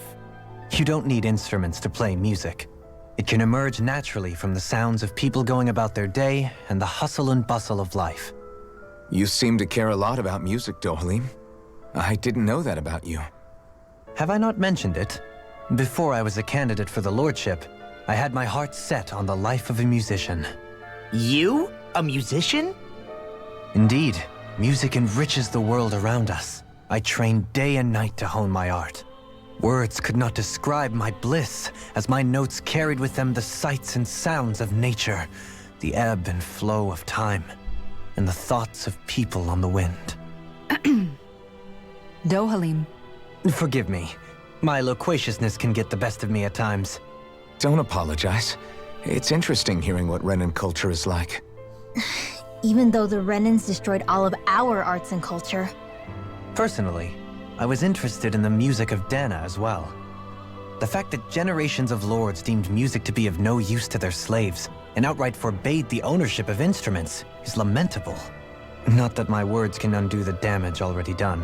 Speaker 6: You don't need instruments to play music. It can emerge naturally from the sounds of people going about their day and the hustle and bustle of life.
Speaker 5: You seem to care a lot about music, Dohalim. I didn't know that about you.
Speaker 6: Have I not mentioned it? Before I was a candidate for the lordship, I had my heart set on the life of a musician.
Speaker 3: You? A musician?
Speaker 6: Indeed. Music enriches the world around us. I trained day and night to hone my art. Words could not describe my bliss, as my notes carried with them the sights and sounds of nature, the ebb and flow of time, and the thoughts of people on the wind.
Speaker 2: Dohalim.
Speaker 6: Forgive me. My loquaciousness can get the best of me at times.
Speaker 5: Don't apologize. It's interesting hearing what Renan culture is like.
Speaker 4: Even though the Renans destroyed all of our arts and culture.
Speaker 6: Personally, I was interested in the music of Dana as well. The fact that generations of lords deemed music to be of no use to their slaves and outright forbade the ownership of instruments is lamentable. Not that my words can undo the damage already done.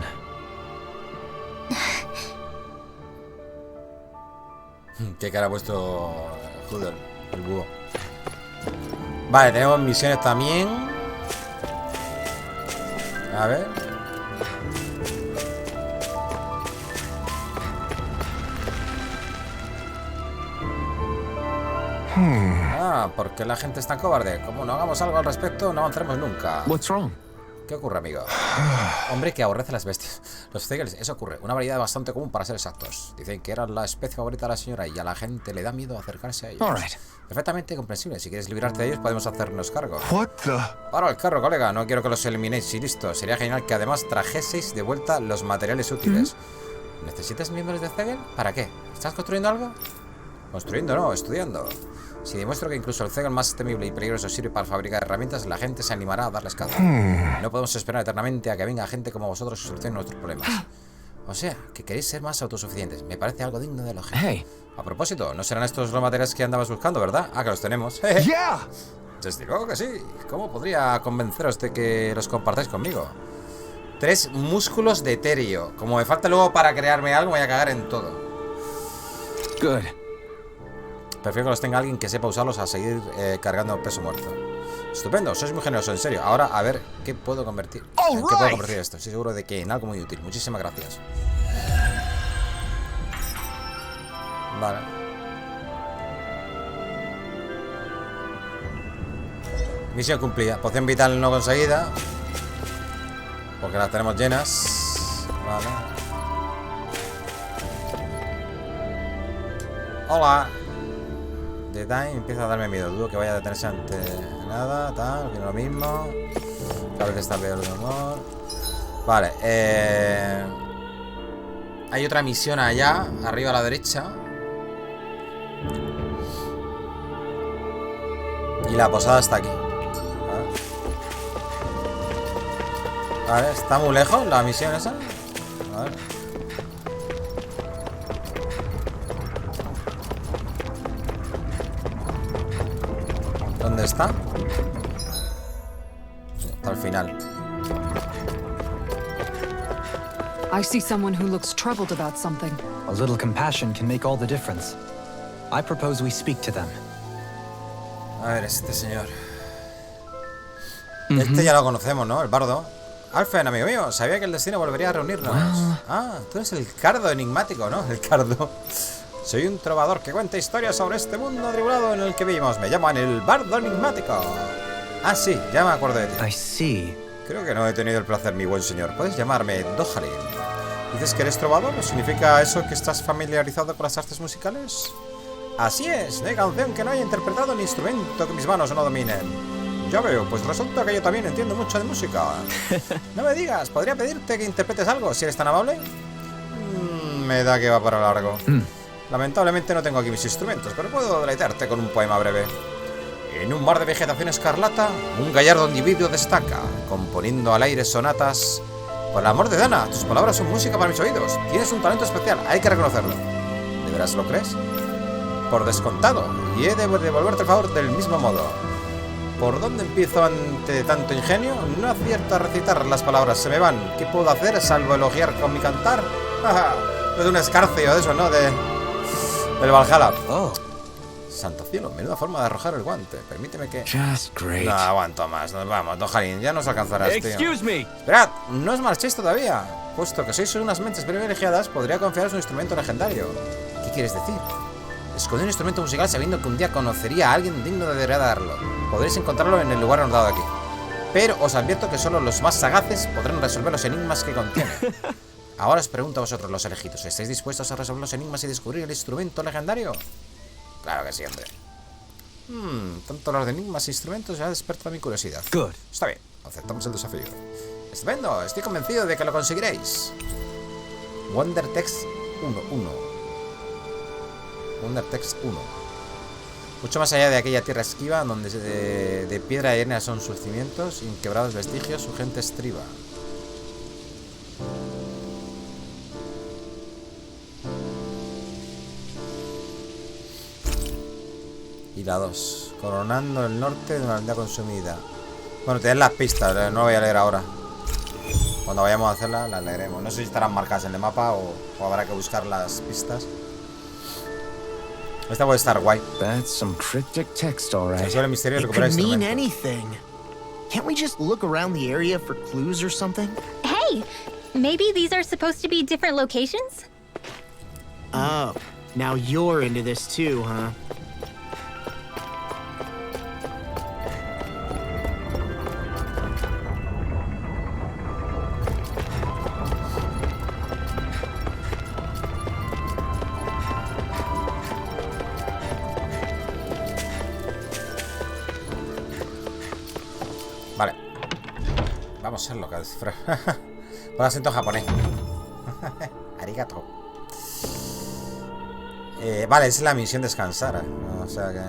Speaker 1: Qué cara ha puesto Joder, el búho. Vale, tenemos misiones también. A ver. Ah, ¿por qué la gente es tan cobarde? Como no hagamos algo al respecto, no avanzaremos nunca.
Speaker 5: What's wrong?
Speaker 1: ¿Qué ocurre, amigo? Hombre que aborrece las bestias. Los Zegels, eso ocurre. Una variedad bastante común para ser exactos. Dicen que eran la especie favorita de la señora y a la gente le da miedo acercarse a ellos. Perfectamente comprensible. Si quieres librarte de ellos, podemos hacernos cargo. Para el carro, colega. No quiero que los eliminéis y listo. Sería genial que además trajeseis de vuelta los materiales útiles. ¿Necesitas miembros de Zegel? ¿Para qué? ¿Estás construyendo algo? Construyendo, no, estudiando. Si demuestro que incluso el Zegel más temible y peligroso sirve para fabricar herramientas, la gente se animará a darles caza. No podemos esperar eternamente a que venga gente como vosotros y solucione nuestros problemas. O sea, que queréis ser más autosuficientes. Me parece algo digno de elogio. A propósito, ¿no serán estos los materiales que andabas buscando, verdad? Ah, que los tenemos. Desde luego que sí. ¿Cómo podría convenceros de que los compartáis conmigo? 3 músculos de etéreo. Como me falta luego para crearme algo, me voy a cagar en todo.
Speaker 5: Good.
Speaker 1: Prefiero que los tenga alguien que sepa usarlos a seguir cargando peso muerto. Estupendo, sois muy generoso, en serio. Ahora, a ver, ¿qué puedo convertir? ¿En qué puedo convertir esto? Estoy seguro de que en algo muy útil. Muchísimas gracias. Vale. Misión cumplida. Poción vital no conseguida, porque las tenemos llenas. Vale. Hola. Time empieza a darme miedo. Dudo que vaya a detenerse ante nada. Tal, viene lo mismo. Cada vez está peor de humor. Vale, hay otra misión allá, arriba a la derecha. Y la posada está aquí. Vale, está muy lejos la misión esa. A ver. ¿Dónde está? Hasta el final.
Speaker 2: I see someone who looks troubled about something.
Speaker 6: A little compassion can make all the difference. I propose we speak to them.
Speaker 1: A ver, este señor. Este ya lo conocemos, ¿no? El bardo. Alfen, amigo mío, sabía que el destino volvería a reunirnos. Ah, tú eres el cardo enigmático, ¿no? El cardo. Soy un trovador que cuenta historias sobre este mundo atribulado en el que vivimos. Me llaman el bardo enigmático. Ah, sí, ya me acuerdo de ti.
Speaker 6: I see.
Speaker 1: Creo que no he tenido el placer, mi buen señor. Puedes llamarme Doharin. ¿Dices que eres trovador? ¿Significa eso que estás familiarizado con las artes musicales? Así es, no hay canción que no haya interpretado ni instrumento que mis manos no dominen. Ya veo, pues resulta que yo también entiendo mucho de música. No me digas, ¿podría pedirte que interpretes algo, si eres tan amable? Me da que va para largo. Lamentablemente no tengo aquí mis instrumentos, pero puedo deleitarte con un poema breve. En un mar de vegetación escarlata, un gallardo individuo destaca, componiendo al aire sonatas. Por el amor de Dana, tus palabras son música para mis oídos. Tienes un talento especial, hay que reconocerlo. ¿De veras lo crees? Por descontado, y he de devolverte el favor del mismo modo. ¿Por dónde empiezo ante tanto ingenio? No acierto a recitar, las palabras se me van. ¿Qué puedo hacer salvo elogiar con mi cantar? No es un escarcio de eso, ¿no? Del Valhalla. Oh. Santo cielo, menuda forma de arrojar el guante. Permíteme que...
Speaker 5: Just great.
Speaker 1: No aguanto más. Nos vamos, Doharin, ya nos alcanzarás, tío.
Speaker 12: Excuse me.
Speaker 1: Esperad, no os marchéis todavía. Puesto que sois unas mentes privilegiadas, podría confiaros un instrumento legendario. ¿Qué quieres decir? Escondí un instrumento musical sabiendo que un día conocería a alguien digno de heredarlo. Podréis encontrarlo en el lugar anotado aquí. Pero os advierto que solo los más sagaces podrán resolver los enigmas que contiene. Ahora os pregunto a vosotros, los elegidos, ¿estáis dispuestos a resolver los enigmas y descubrir el instrumento legendario? Claro que sí, hombre. Tanto los de enigmas e instrumentos ya ha despertado mi curiosidad.
Speaker 6: Good.
Speaker 1: Está bien, aceptamos el desafío. Estupendo, estoy convencido de que lo conseguiréis. Wonder Text 1. Wonder Text 1. Mucho más allá de aquella tierra esquiva, donde de piedra y arena son sus cimientos, inquebrados vestigios, su gente estriba. Y la 2. Coronando el norte de una aldea consumida. Bueno, tenés las pistas, no voy a leer ahora. Cuando vayamos a hacerla, las leeremos. No sé si estarán marcadas en el mapa o habrá que buscar las pistas. Esta puede estar guay.
Speaker 5: That's some cryptic text, all right.
Speaker 1: Sobre el misterio
Speaker 3: It could mean anything. Can't we just look around the area for clues or something?
Speaker 4: Hey, maybe these are supposed to be different locations?
Speaker 3: Oh, now you're into this too, huh?
Speaker 1: Vale. Vamos a hacerlo, que por acento japonés. Arigato. Vale, es la misión descansar. O sea que...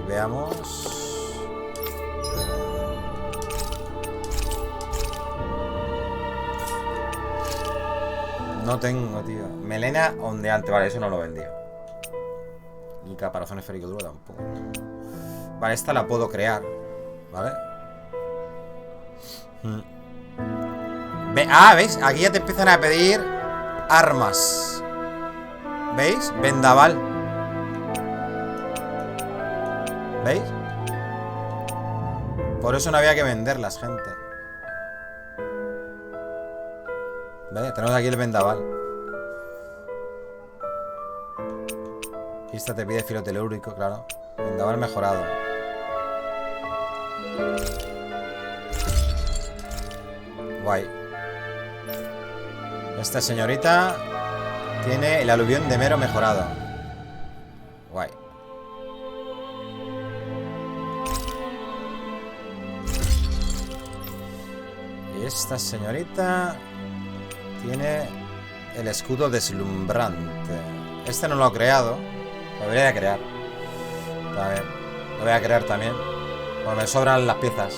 Speaker 1: veamos... No tengo, tío. Melena ondeante. Vale, eso no lo vendía. Y caparazón esférico duro tampoco. Vale, esta la puedo crear. ¿Vale? ¿Veis? Aquí ya te empiezan a pedir armas. ¿Veis? Vendaval. ¿Veis? Por eso no había que venderlas, gente. ¿Veis? Tenemos aquí el vendaval. Y esta te pide filo telúrico, claro. Vendaval mejorado. Guay. Esta señorita tiene el aluvión de mero mejorado. Guay. Y esta señorita tiene el escudo deslumbrante. Este no lo he creado. Lo debería de crear. Está bien. Lo voy a crear también. Bueno, me sobran las piezas.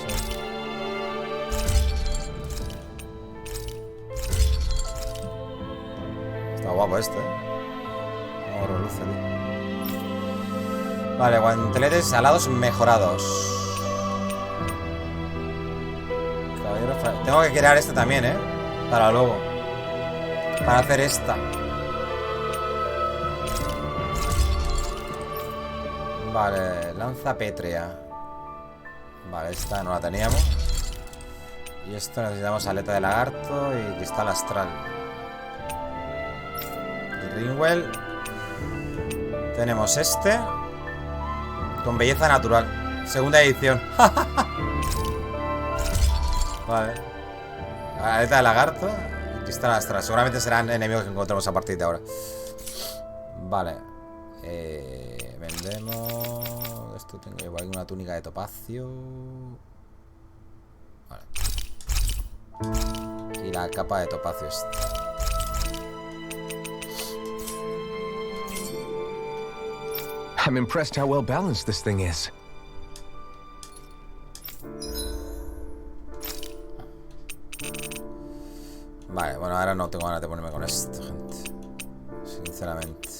Speaker 1: Está guapo este, Como reluce, tío. Vale, guanteletes alados mejorados. Caballero, tengo que crear este también, para luego. Para hacer esta. Vale, lanza pétrea. Vale, esta no la teníamos. Y esto necesitamos aleta de lagarto y cristal astral. Y Ringwell. Tenemos este. Con belleza natural. Segunda edición. Vale. Aleta de lagarto y cristal astral. Seguramente serán enemigos que encontremos a partir de ahora. Vale. Vendemos. Esto tengo que llevar una túnica de topacio. Vale. Y la capa de topacio esta.
Speaker 5: I'm impressed how well balanced this thing is.
Speaker 1: Vale, bueno, ahora no tengo ganas de ponerme con esto, gente. Sinceramente.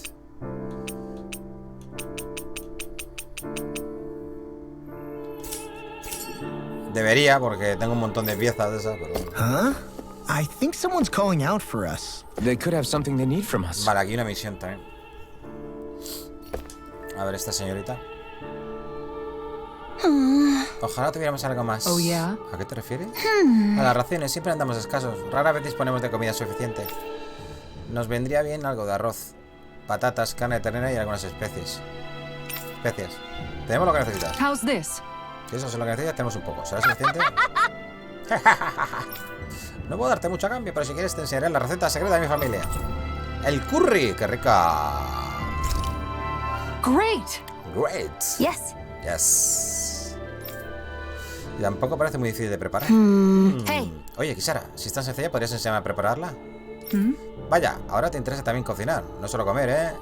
Speaker 1: Debería, porque tengo un montón de piezas de esas, pero...
Speaker 3: Huh? I think someone's calling out for us.
Speaker 5: They could have something they need from us.
Speaker 1: Vale, aquí una misión también. A ver, esta señorita. Ojalá tuviéramos algo más.
Speaker 2: Oh, yeah.
Speaker 1: ¿A qué te refieres? A las raciones, siempre andamos escasos. Rara vez disponemos de comida suficiente. Nos vendría bien algo de arroz, patatas, carne de ternera y algunas especies. Especias. Tenemos lo que necesitas.
Speaker 2: How's this?
Speaker 1: Si eso es lo que necesitas, tenemos un poco. ¿Será suficiente? No puedo darte mucho a cambio, pero si quieres te enseñaré la receta secreta de mi familia. El curry, qué rica.
Speaker 2: Great.
Speaker 1: Great.
Speaker 4: Yes.
Speaker 1: Yes. Y tampoco parece muy difícil de preparar.
Speaker 4: Hey.
Speaker 1: Oye, Kisara, si es tan sencilla, ¿podrías enseñarme a prepararla? Vaya, ahora te interesa también cocinar, no solo comer, ¿eh?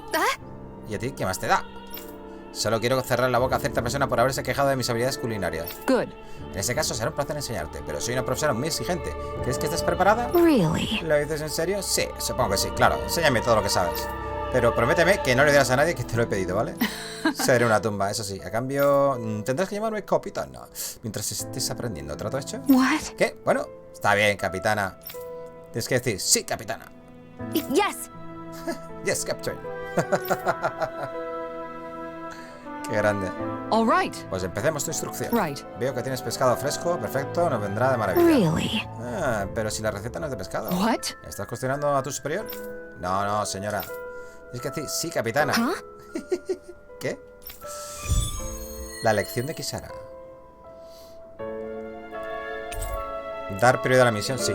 Speaker 1: ¿Y a ti qué más te da? Solo quiero cerrar la boca a cierta persona por haberse quejado de mis habilidades culinarias.
Speaker 2: Good.
Speaker 1: En ese caso será un placer enseñarte, pero soy una profesora muy exigente. ¿Crees que estás preparada?
Speaker 4: Really?
Speaker 1: ¿Lo dices en serio? Sí, supongo que sí, claro. Enséñame todo lo que sabes. Pero prométeme que no le dirás a nadie que te lo he pedido, ¿vale? Seré una tumba, eso sí. A cambio, tendrás que llamarme capitana mientras estés aprendiendo. ¿Trato hecho?
Speaker 4: What?
Speaker 1: ¿Qué? Bueno, está bien, capitana. Tienes que decir, sí, capitana.
Speaker 4: Yes.
Speaker 1: Yes, captain. Qué grande.
Speaker 2: All right.
Speaker 1: Pues empecemos tu instrucción.
Speaker 2: Right.
Speaker 1: Veo que tienes pescado fresco, perfecto, nos vendrá de maravilla.
Speaker 4: Really?
Speaker 1: Pero si la receta no es de pescado.
Speaker 2: What?
Speaker 1: ¿Estás cuestionando a tu superior? No, no, señora. Tienes que decir, sí, capitana. ¿Qué? La lección de Kisara. Dar prioridad a la misión, sí.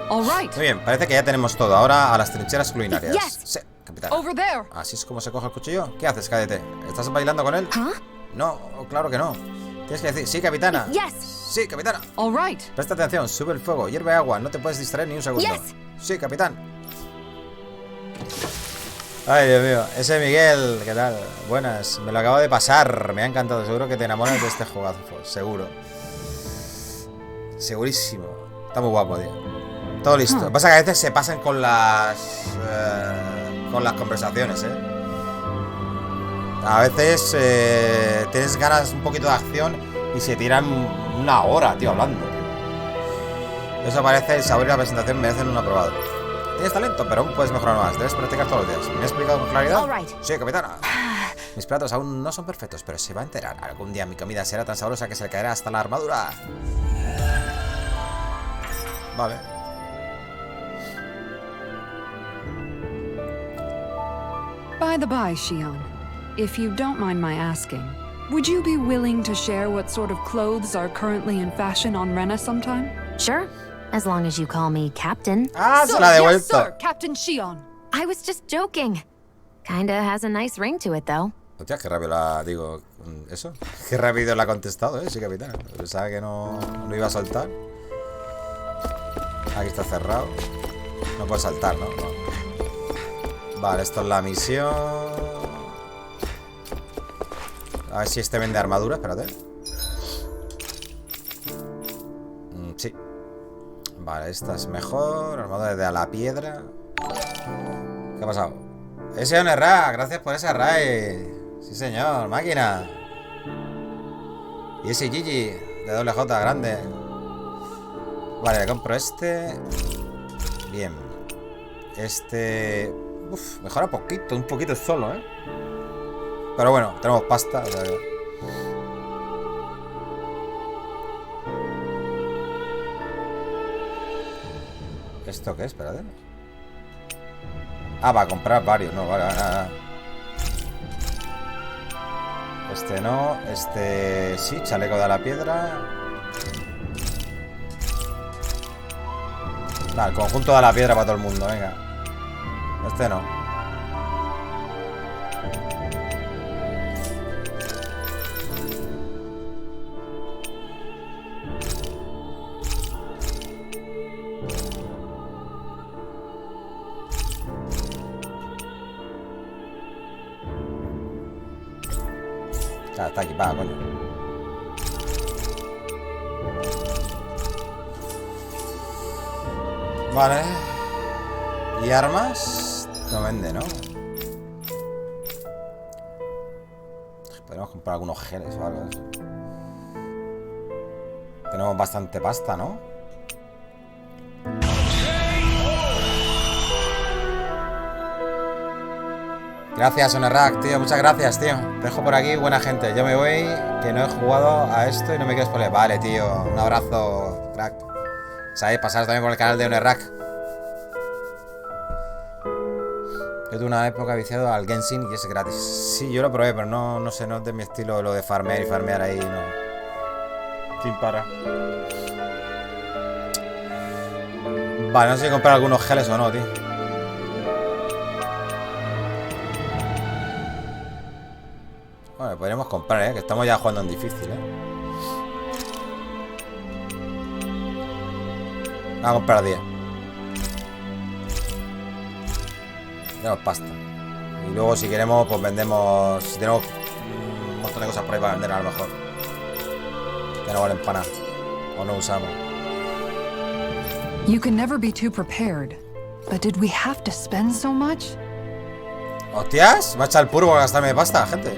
Speaker 2: All right.
Speaker 1: Muy bien, parece que ya tenemos todo. Ahora a las trincheras culinarias.
Speaker 4: Yes.
Speaker 1: Sí, capitana.
Speaker 2: Over there.
Speaker 1: Así es como se coge el cuchillo. ¿Qué haces, cadete? ¿Estás bailando con él? No, claro que no. Tienes que decir, sí, capitana.
Speaker 4: Yes.
Speaker 1: Sí, capitana.
Speaker 2: All right.
Speaker 1: Presta atención, sube el fuego, hierve agua, no te puedes distraer ni un segundo.
Speaker 4: Yes.
Speaker 1: Sí, capitán. Ay, Dios mío, ese Miguel, ¿qué tal? Buenas, me lo acabo de pasar, me ha encantado, seguro que te enamoras de este jugazo, seguro. Segurísimo. Está muy guapo, tío. Todo listo. Lo que pasa es que a veces se pasan con las conversaciones, A veces tienes ganas un poquito de acción y se tiran una hora, tío, hablando. Eso parece, el sabor y la presentación merecen un aprobado. Tienes talento, pero aún puedes mejorar más. Debes practicar todos los días. ¿Me he explicado con claridad? Sí, capitana. Mis platos aún no son perfectos, pero se va a enterar. Algún día mi comida será tan sabrosa que se le caerá hasta la armadura. Vale.
Speaker 2: By the by, Shion, if you don't mind my asking, would you be willing to share what sort of clothes are currently in fashion on Rena sometime?
Speaker 10: Sure, as long as you call me Captain.
Speaker 1: Ah, se la ha devuelto.
Speaker 2: Yes, sir, Captain Shion.
Speaker 10: I was just joking. Kinda has a nice ring to it, though.
Speaker 1: Hostia, qué rápido la... Digo... ¿Eso? Qué rápido la ha contestado, sí, capitana. Pensaba que no iba a saltar. Aquí está cerrado. No puede saltar, ¿no? No. Vale, esto es la misión. A ver si este vende armadura, espérate. Sí. Vale, esta es mejor. Armadura de a la piedra. ¿Qué ha pasado? Ese Onerra, gracias por ese array. Sí, señor, máquina. Y ese Gigi de doble J, grande. Vale, le compro este. Bien. Este... Uf, mejora poquito, un poquito solo, Pero bueno, tenemos pasta, o sea que... ¿Esto qué es? Espérate. Ah, va a comprar varios, no, vale. Este no, este sí, chaleco de la piedra. Nada, el conjunto de la piedra para todo el mundo, venga. Este no. Está equipada, coño. Vale. ¿Y armas? No vende, ¿no? Podríamos comprar algunos geles o algo de eso. Tenemos bastante pasta, ¿no? Gracias, Onerrack, tío. Muchas gracias, tío. Te dejo por aquí, buena gente. Yo me voy, que no he jugado a esto y no me quiero spoiler. Vale, tío. Un abrazo, crack. ¿Sabéis? Pasaros también por el canal de Onerrack. Yo tuve una época viciado al Genshin y es gratis. Sí, yo lo probé, pero no sé, no es de mi estilo lo de farmear y farmear ahí, no. Sin parar. Vale, no sé si comprar algunos geles o no, tío. Bueno, podríamos comprar, que estamos ya jugando en difícil, Vamos a comprar 10. Tenemos pasta. Y luego si queremos, pues vendemos. Si tenemos un montón de cosas por ahí para vender, a lo mejor que no valen para nada. O no usamos.
Speaker 2: You can never be too prepared. But did we have to spend so much?
Speaker 1: Hostias, me ha echado el puro para gastarme pasta, gente.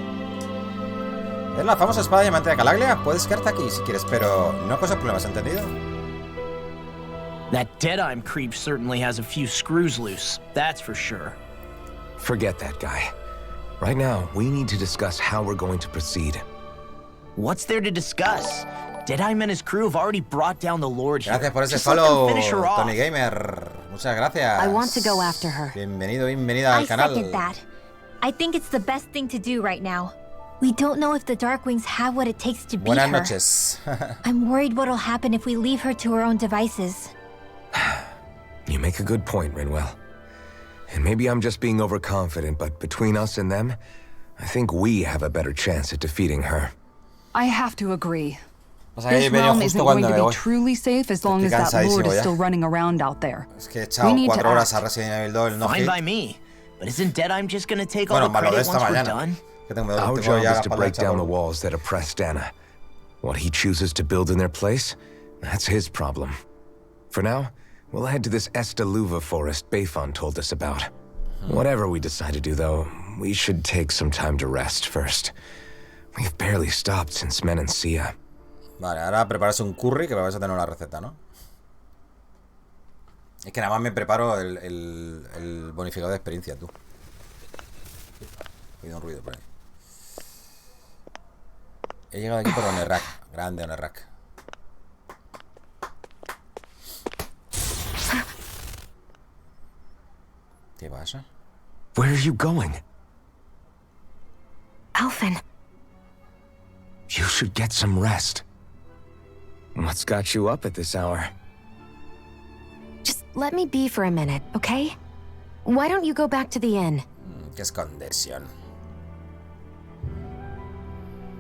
Speaker 1: Es la famosa espada llameante de Calaglia. Puedes quedarte aquí si quieres, pero no causa problemas, ¿entendido?
Speaker 3: That Deadeye creep certainly has a few screws loose, that's for sure.
Speaker 5: Forget that guy. Right now, we need to discuss how we're going to proceed.
Speaker 3: What's there to discuss? Deadeye and his crew have already brought down the Lord here.
Speaker 1: Gracias por ese
Speaker 3: Just let them
Speaker 1: follow,
Speaker 3: finish her off.
Speaker 1: Tony Gamer. Muchas gracias.
Speaker 10: I want to go after her.
Speaker 1: Bienvenido, bienvenida al canal.
Speaker 4: I second that. I think it's the best thing to do right now. We don't know if the Darkwings have what it takes to beat
Speaker 1: Buenas
Speaker 4: her.
Speaker 1: noches.
Speaker 4: I'm worried what'll happen if we leave her to her own devices.
Speaker 5: You make a good point, Rinwell. And maybe I'm just being overconfident, but between us and them, I think we have a better chance at defeating her.
Speaker 2: I have to agree.
Speaker 1: O sea,
Speaker 2: This realm isn't going to be truly safe as long as that Lord is still running around out there.
Speaker 1: Es que he echado 4 horas a Resident Evil 2 el no
Speaker 3: Fine by me, but isn't Deadeye just gonna take all the credit once we're done?
Speaker 5: Our job is to break down the walls that oppress Dana. What he chooses to build in their place, that's his problem. For now, we'll head to this Estaluva forest Bayfon told us about. Whatever we decide to do, though, we should take some time to rest first. We've barely stopped since Menancia.
Speaker 1: Vale, ahora prepararse un curry que vais a tener la receta, ¿no? Es que nada más me preparo el bonificador de experiencia, tú. He oído un ruido por ahí. He llegado aquí por Onerrack. Grande Onerrack. ¿Qué pasa?
Speaker 5: Where are you going?
Speaker 10: Alphen.
Speaker 5: You should get some rest. What's got you up at this hour?
Speaker 10: Just let me be for a minute, okay? Why don't you go back to the inn?
Speaker 1: ¿Qué escondición?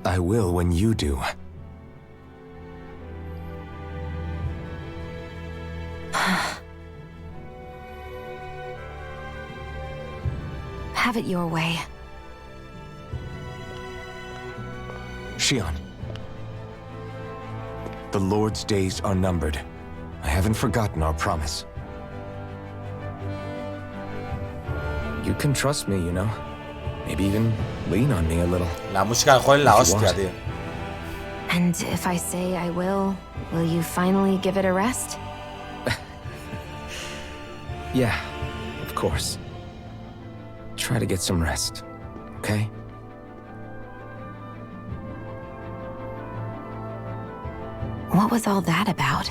Speaker 5: I will when you do.
Speaker 10: Have it your way.
Speaker 5: Shion. The Lord's days are numbered. I haven't forgotten our promise. You can trust me, you know. Maybe even lean on me a little.
Speaker 1: La música del juego es la hostia, tío.
Speaker 10: And if I say I will you finally give it a rest?
Speaker 5: Yeah, of course. Try to get some rest, okay?
Speaker 10: What was all that about?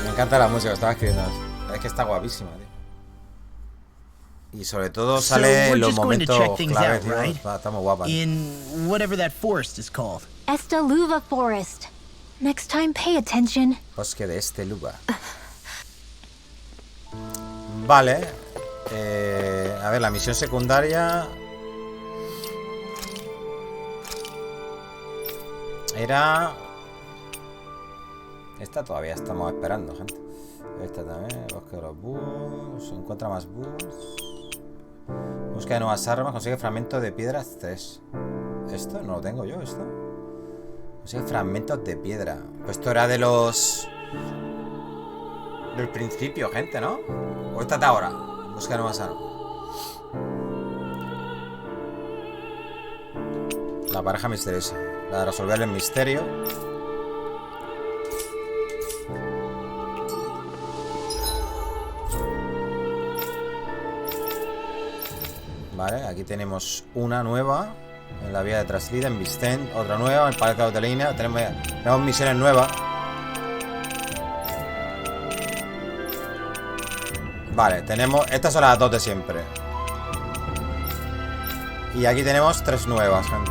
Speaker 1: Me encanta la música, estaba escribiendo. Es que está guapísima, tío. Y sobre todo sale en los momentos claves, tío.
Speaker 3: Right?
Speaker 1: Está muy guapa.
Speaker 3: In whatever that forest is called.
Speaker 4: Estaluva Forest. Next time, pay attention.
Speaker 1: Bosque de Estaluva. Vale. A ver, la misión secundaria era... Esta todavía estamos esperando, gente. Esta también. Bosque de los búhos. Encuentra más búhos. Busca de nuevas armas. Consigue fragmentos de piedras 3. ¿Esto? No lo tengo yo, esto. Consigue fragmentos de piedra. Pues esto era de los... del principio, gente, ¿no? O esta de ahora. Busca de nuevas armas. La pareja misteriosa. La de resolver el misterio. Vale, aquí tenemos una nueva en la vía de Traslida, en Vicent, otra nueva, en Palacio de Hotelina. Tenemos misiones nuevas. Vale, tenemos... Estas son las dos de siempre. Y aquí tenemos 3 nuevas, gente.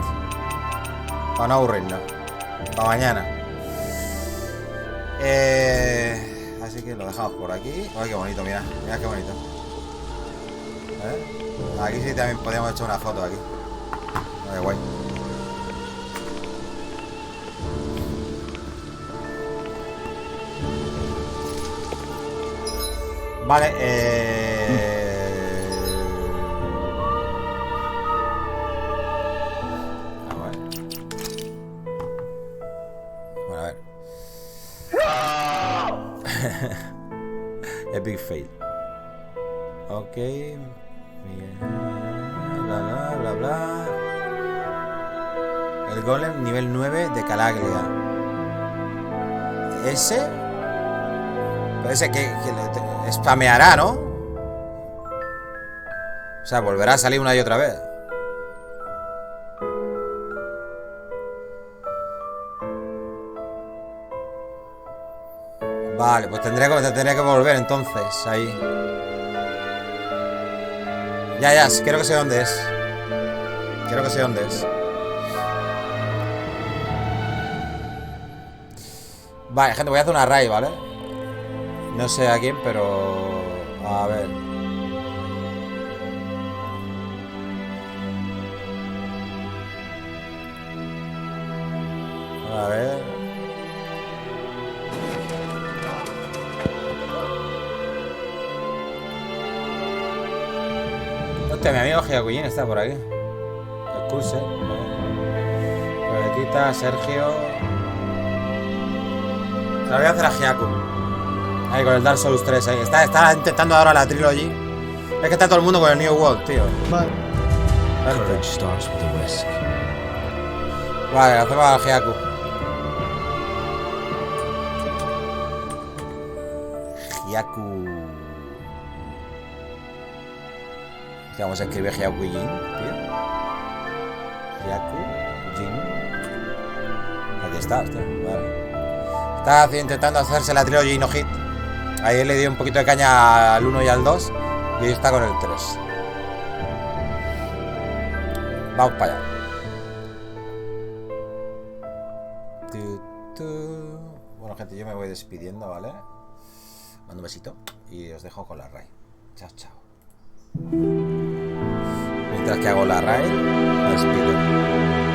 Speaker 1: Para no aburrirnos. Para mañana. Así que lo dejamos por aquí. Ay, qué bonito, mira. Mira qué bonito. Aquí sí también podríamos echar una foto aquí. Qué guay. Vale, Bueno, a ver. Epic fail. Ok. Bla, bla, bla, bla. El golem nivel 9 de Calaglia. Ese... Parece que spameará, ¿no? O sea, volverá a salir una y otra vez. Vale, pues tendría que volver entonces. Ahí. Ya, creo que sé dónde es. Creo que sé dónde es. Vale, gente, voy a hacer una raid, ¿vale? No sé a quién, pero... A ver. A ver. Hostia, mi amigo Giacullín está por aquí. El curso. Proletita, Sergio. Se la voy a hacer a Giacu. Ahí con el Dark Souls 3 ahí. Está intentando ahora la trilogy. Es que está todo el mundo con el New World, tío. Vale. Vale, hacemos al Giacu. Giacu. Vamos a escribir Giacullín, tío. Giacullín. Aquí está, tío. Vale. Está intentando hacerse la trilogy no hit. Ahí le dio un poquito de caña al 1 y al 2. Y hoy está con el 3. Vamos para allá. Bueno, gente, yo me voy despidiendo, ¿vale? Mando un besito y os dejo con la raid. Chao, chao. Mientras que hago la raid, me despido.